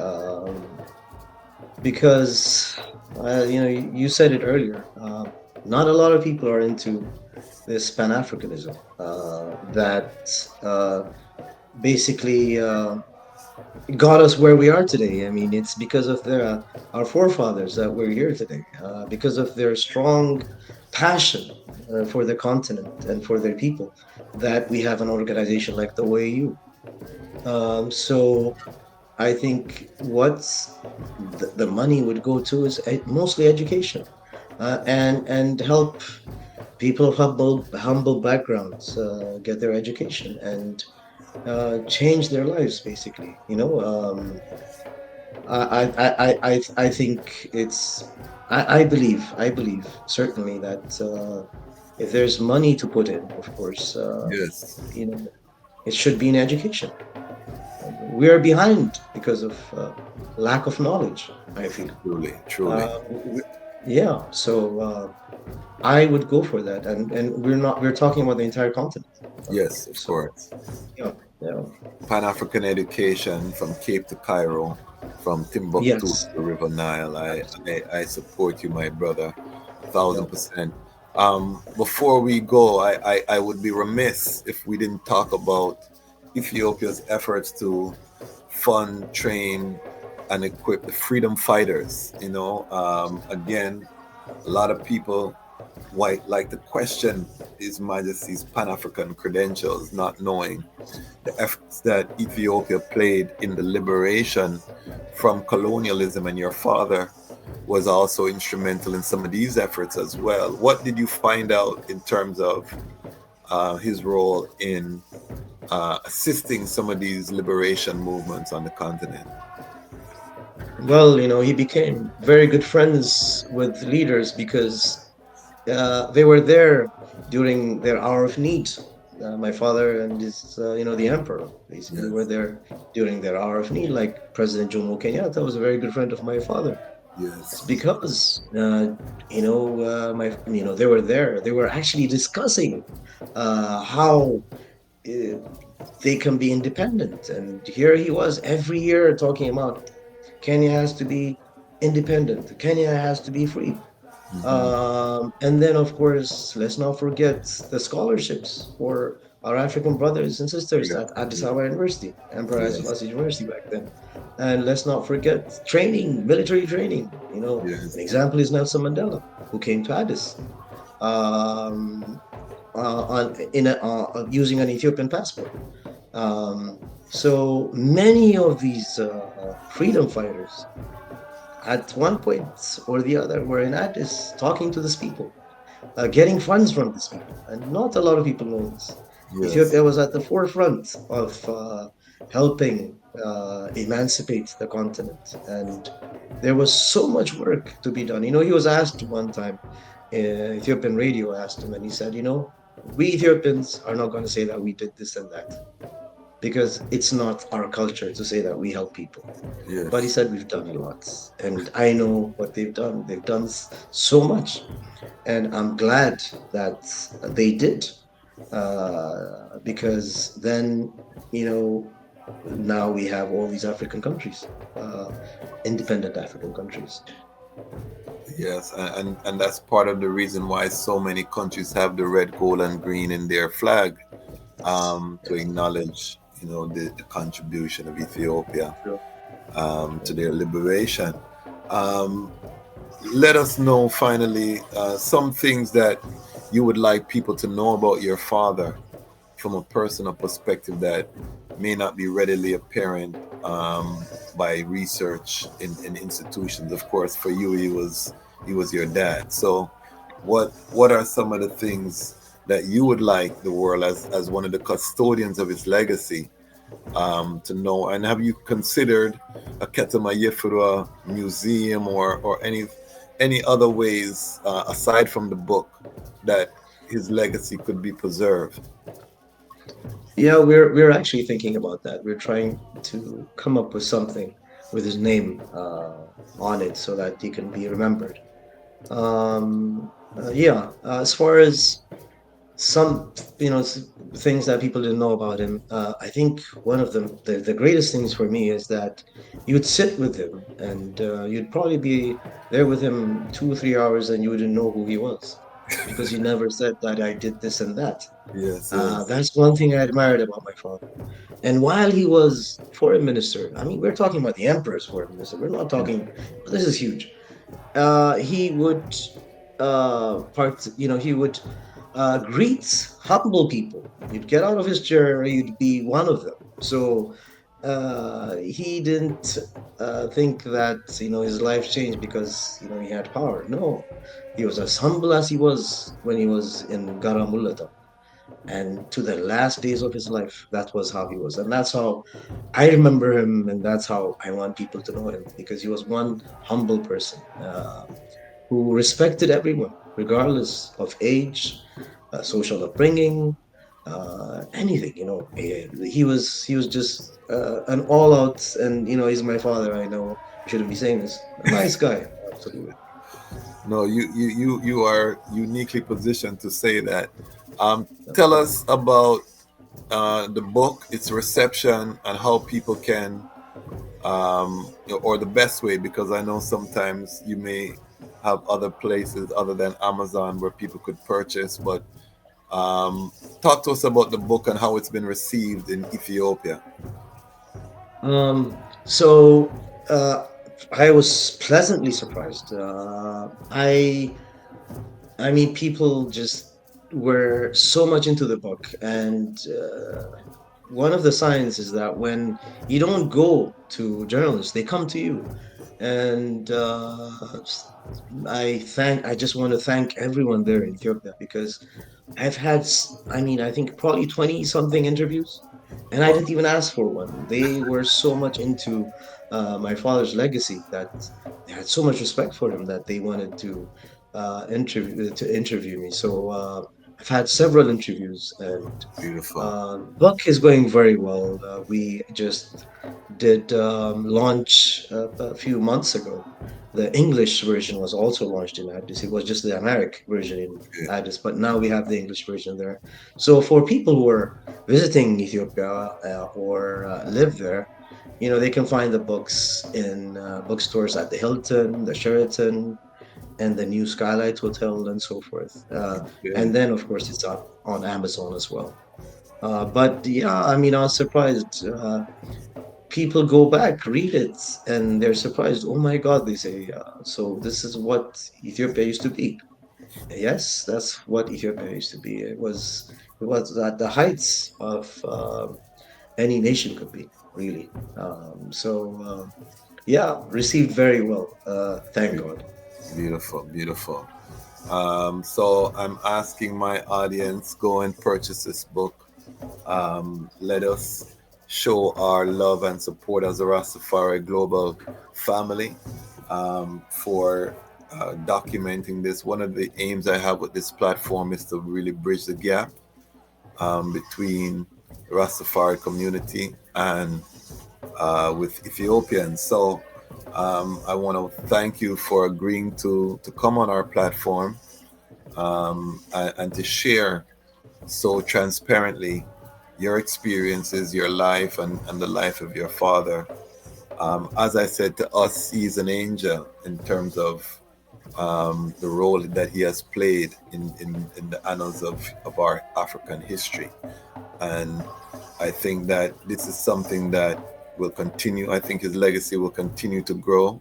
because you said it earlier. Not a lot of people are into this Pan-Africanism that basically got us where we are today. I mean, it's because of our forefathers that we're here today, because of their strong passion for the continent and for their people, that we have an organization like the OAU. So I think what's the money would go to is mostly education, and help people of humble backgrounds get their education and change their lives, basically. I think I believe certainly that if there's money to put in, of course, Yes. it should be in education. we are behind because of lack of knowledge, I feel. Truly, truly. Uh, yeah, so I would go for that, and we're talking about the entire continent. Yes, of So course. yeah, yeah, Pan-African education from Cape to Cairo, from Timbuktu yes, to River Nile. absolutely. I support you, my brother, Yeah. 1000%. Before we go, I would be remiss if we didn't talk about Ethiopia's efforts to fund, train, and equip the freedom fighters. Again, a lot of people white like to question His Majesty's Pan African credentials, not knowing the efforts that Ethiopia played in the liberation from colonialism, and your father was also instrumental in some of these efforts as well. What did you find out in terms of his role in assisting some of these liberation movements on the continent? Well, he became very good friends with leaders because they were there during their hour of need. My father and the emperor basically were Yes, there during their hour of need. Like President Jomo Kenyatta was a very good friend of my father. It's yes, because they were there. They were actually discussing how uh, they can be independent, and here he was every year talking about Kenya has to be independent. Kenya has to be free. hmm, And then, of course, let's not forget the scholarships for our African brothers and sisters yeah, at Addis yeah, Ababa University, Emperor Haile yes, Selassie University back then. And let's not forget training, military training. An yes, example is Nelson Mandela, who came to Addis um, using an Ethiopian passport. So many of these freedom fighters at one point or the other were in Addis talking to these people, getting funds from these people. And not a lot of people know this. yes, Ethiopia was at the forefront of helping emancipate the continent. And there was so much work to be done. He was asked one time, Ethiopian radio asked him, and he said, we Ethiopians are not going to say that we did this and that because it's not our culture to say that we help people. But he yes, said, we've done a lot. And I know what they've done. They've done so much. And I'm glad that they did. Because then, now we have all these African countries, independent African countries. yes. And that's part of the reason why so many countries have the red, gold, and green in their flag, to Yes. acknowledge, the contribution of Ethiopia Sure. to their liberation. Um, Let us know finally some things that you would like people to know about your father from a personal perspective that may not be readily apparent by research in institutions. Of course, for you, he was your dad. So, what are some of the things that you would like the world, as one of the custodians of his legacy, to know? And have you considered a Ketema Yifru museum, or any other ways aside from the book that his legacy could be preserved? Yeah, we're actually thinking about that. We're trying to come up with something with his name on it so that he can be remembered. Yeah, as far as some things that people didn't know about him, I think one of them, the greatest things for me, is that you'd sit with him and you'd probably be there with him 2 or 3 hours and you wouldn't know who he was because he never said that I did this and that. Yes, yes, That's one thing I admired about my father. And while he was foreign minister, I mean, we're talking about the emperor's foreign minister. We're not talking, this is huge. He would he would greet humble people. You'd get out of his chair, you'd be one of them. So he didn't think that his life changed because he had power. No, he was as humble as he was when he was in Garamulata, and to the last days of his life, that was how he was, and that's how I remember him, and that's how I want people to know him, because he was one humble person who respected everyone regardless of age, social upbringing, anything. He was just an all out, and he's my father. I know I shouldn't be saying this. A nice guy, absolutely. No, you are uniquely positioned to say that. Tell us about the book, its reception, and how people can, or the best way, because I know sometimes you may have other places other than Amazon where people could purchase. But talk to us about the book and how it's been received in Ethiopia. So I was pleasantly surprised. I mean, people just were so much into the book, and one of the signs is that when you don't go to journalists, they come to you. And I just want to thank everyone there in Ethiopia, because I mean, I think probably 20 something interviews, and I Wow, didn't even ask for one. They were so much into my father's legacy that they had so much respect for him that they wanted to interview me. So I've had several interviews, and beautiful. book is going very well. We just did launch a few months ago. The English version was also launched in Addis. It was just the Amharic version in Yeah, Addis, but now we have the English version there. So for people who are visiting Ethiopia or live there, they can find the books in bookstores at the Hilton, the Sheraton, and the new Skylight Hotel, and so forth. And okay. then, of course, it's up on Amazon as well. But yeah, I mean, I was surprised. People go back, read it, and they're surprised. Oh my God, they say. So this is what Ethiopia used to be. Yes, that's what Ethiopia used to be. It was at the heights of any nation could be, really. Yeah, received very well. Thank God. Beautiful, beautiful. So I'm asking my audience, go and purchase this book. Let us show our love and support as a Rastafari global family for documenting this. One of the aims I have with this platform is to really bridge the gap between Rastafari community and with Ethiopians. So I want to thank you for agreeing to come on our platform and to share so transparently your experiences, your life, and the life of your father. As I said, to us, he's an angel in terms of the role that he has played in the annals of our African history. And I think that this is something that will continue. I think his legacy will continue to grow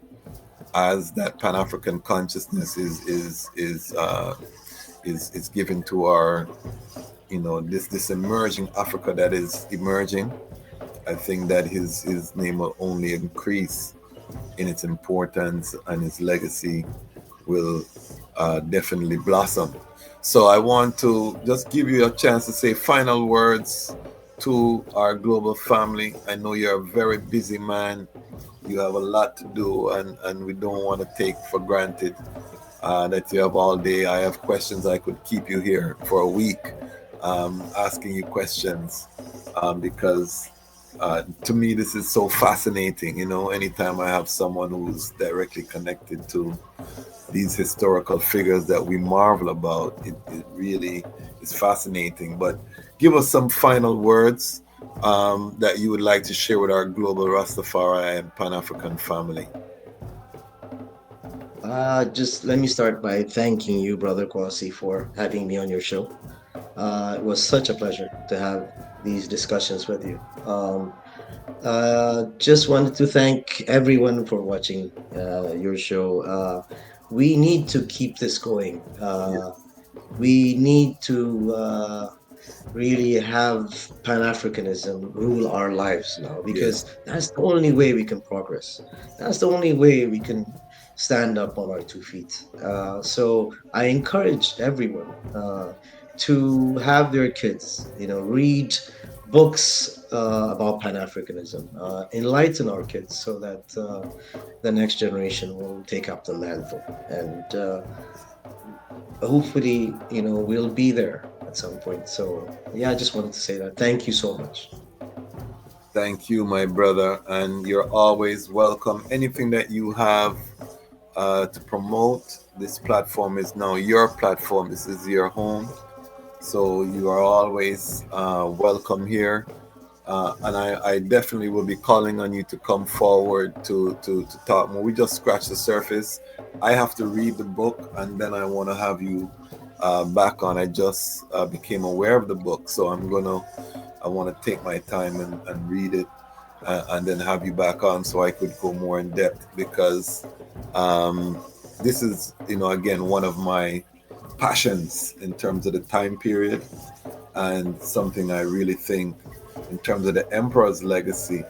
as that Pan African consciousness is given to our, this emerging Africa that is emerging. I think that his name will only increase in its importance, and his legacy will definitely blossom. So I want to just give you a chance to say final words to our global family. I know you're a very busy man. You have a lot to do, and we don't want to take for granted that you have all day. I have questions. I could keep you here for a week asking you questions because to me, this is so fascinating. Anytime I have someone who's directly connected to these historical figures that we marvel about, it really is fascinating. But give us some final words that you would like to share with our global Rastafari and Pan African family. Just let me start by thanking you, Brother Kwasi, for having me on your show. It was such a pleasure to have these discussions with you. Just wanted to thank everyone for watching your show. We need to keep this going. We need to really have Pan-Africanism rule our lives now, because Yes, that's the only way we can progress. That's the only way we can stand up on our 2 feet. So I encourage everyone to have their kids, read books about Pan-Africanism, enlighten our kids so that the next generation will take up the mantle. And hopefully, we'll be there at some point. So yeah, I just wanted to say that. Thank you so much. Thank you, my brother, and you're always welcome. Anything that you have to promote, this platform is now your platform. This is your home, so you are always welcome here. And I definitely will be calling on you to come forward to talk more. We just scratched the surface. I have to read the book, and then I want to have you back on. I just became aware of the book, so I want to take my time and read it, and then have you back on so I could go more in depth, because this is, again, one of my passions in terms of the time period, and something I really think in terms of the emperor's legacy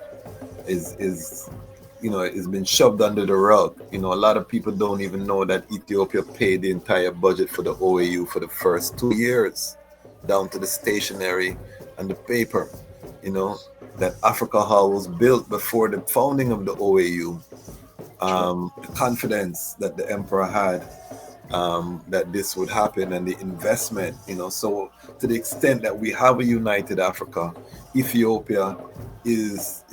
is it's been shoved under the rug. A lot of people don't even know that Ethiopia paid the entire budget for the OAU for the first 2 years, down to the stationery and the paper. That Africa Hall was built before the founding of the OAU. The confidence that the emperor had that this would happen, and the investment, so to the extent that we have a united Africa, Ethiopia is,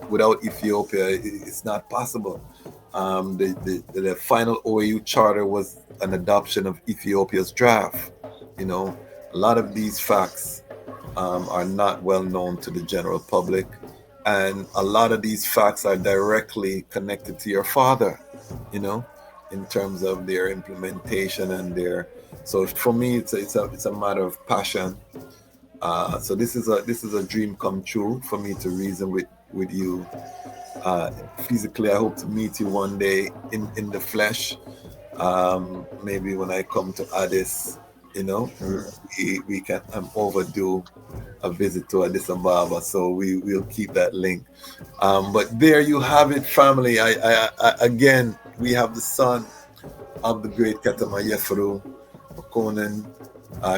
without Ethiopia, it's not possible. The final OAU charter was an adoption of Ethiopia's draft. A lot of these facts are not well known to the general public, and a lot of these facts are directly connected to your father, in terms of their implementation and so for me it's a matter of passion. So this is a dream come true for me to reason with you physically. I hope to meet you one day in the flesh, maybe when I come to Addis. We can, I'm overdue a visit to Addis Ababa, so we'll keep that link. But there you have it, family. I again, we have the son of the great Ketema Yifru, Makonnen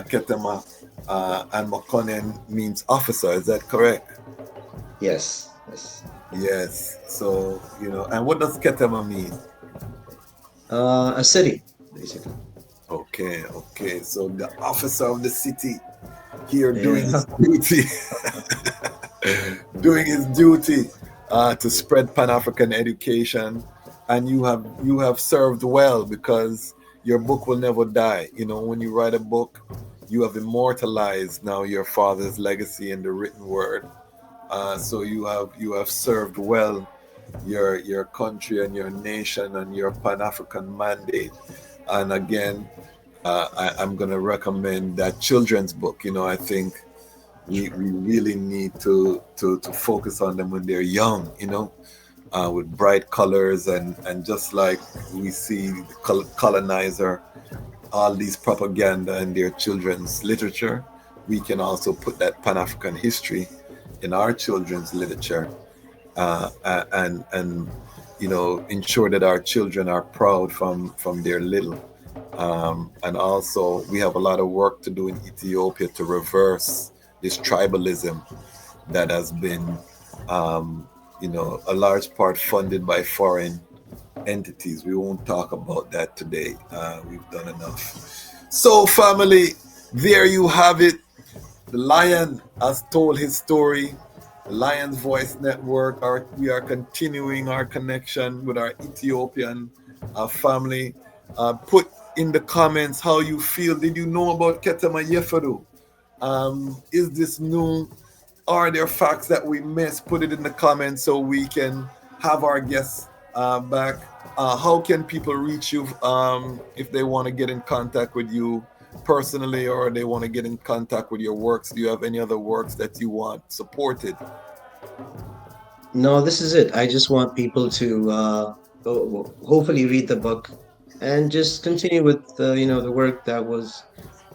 Ketema, and Makonnen means officer. Is that correct? Yes. Yes. So and what does Ketema mean? A city, basically. Okay. So the officer of the city here doing his duty, to spread Pan-African education, and you have served well, because your book will never die. When you write a book, you have immortalized now your father's legacy in the written word. So you have served well your country and your nation and your Pan-African mandate. And again, I'm going to recommend that children's book. I think we really need to focus on them when they're young, with bright colors, and just like we see the colonizer, all these propaganda in their children's literature, we can also put that Pan-African history in our children's literature, and ensure that our children are proud from their little. And also, we have a lot of work to do in Ethiopia to reverse this tribalism that has been, a large part funded by foreign entities. We won't talk about that today. We've done enough. So, family, there you have it. The Lion has told his story. The Lion's Voice Network. We are continuing our connection with our Ethiopian family. Put in the comments how you feel. Did you know about Ketema Yifru? Is this new? Are there facts that we missed? Put it in the comments so we can have our guests back. How can people reach you if they want to get in contact with you personally, or they want to get in contact with your works? Do you have any other works that you want supported? No, this is it. I just want people to hopefully read the book and just continue with the work that was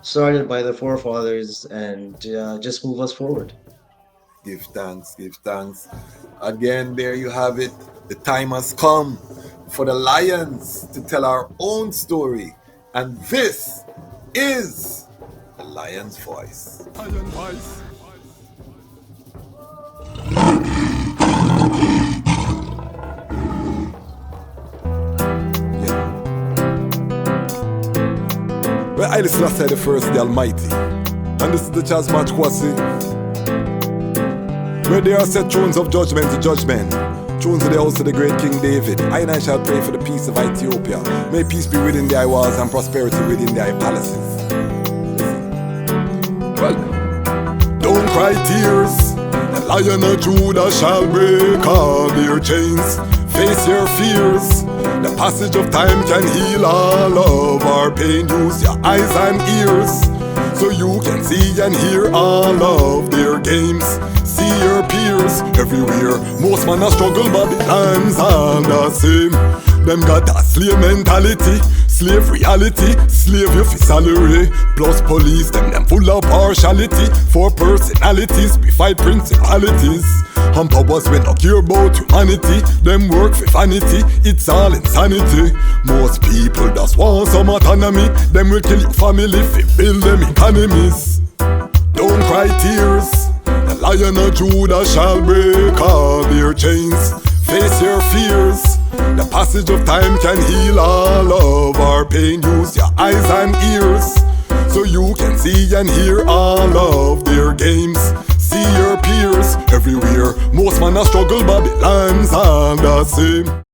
started by the forefathers, and just move us forward. Give thanks. Again, there you have it. The time has come for the Lions to tell our own story, and this is the Lion's Voice. Lion voice. Where Haile Selassie I, the Almighty. And this is the DejazmatchKwasi, where there are set thrones of judgment to judgment, thrones of the house of the great King David. I shall pray for the peace of Ethiopia. May peace be within thy walls and prosperity within thy palaces. Well, don't cry tears. The Lion of Judah shall break all their chains. Face your fears. The passage of time can heal all of our pain. Use your eyes and ears so you can see and hear all of their games. See your peers everywhere. Most man a struggle, but the lands are the same. Them got a slave mentality, slave reality, slave you for salary. Plus police, them full of partiality. For personalities, we fight principalities. And powers we not care about humanity. Them work for vanity, it's all insanity. Most people just want some autonomy. Them will kill your family if you build them economies. Don't cry tears. The Lion of Judah shall break all their chains. Face your fears. The passage of time can heal all of our pain. Use your eyes and ears so you can see and hear all of their games. See your peers everywhere. Most man a struggle, but the lands are the same.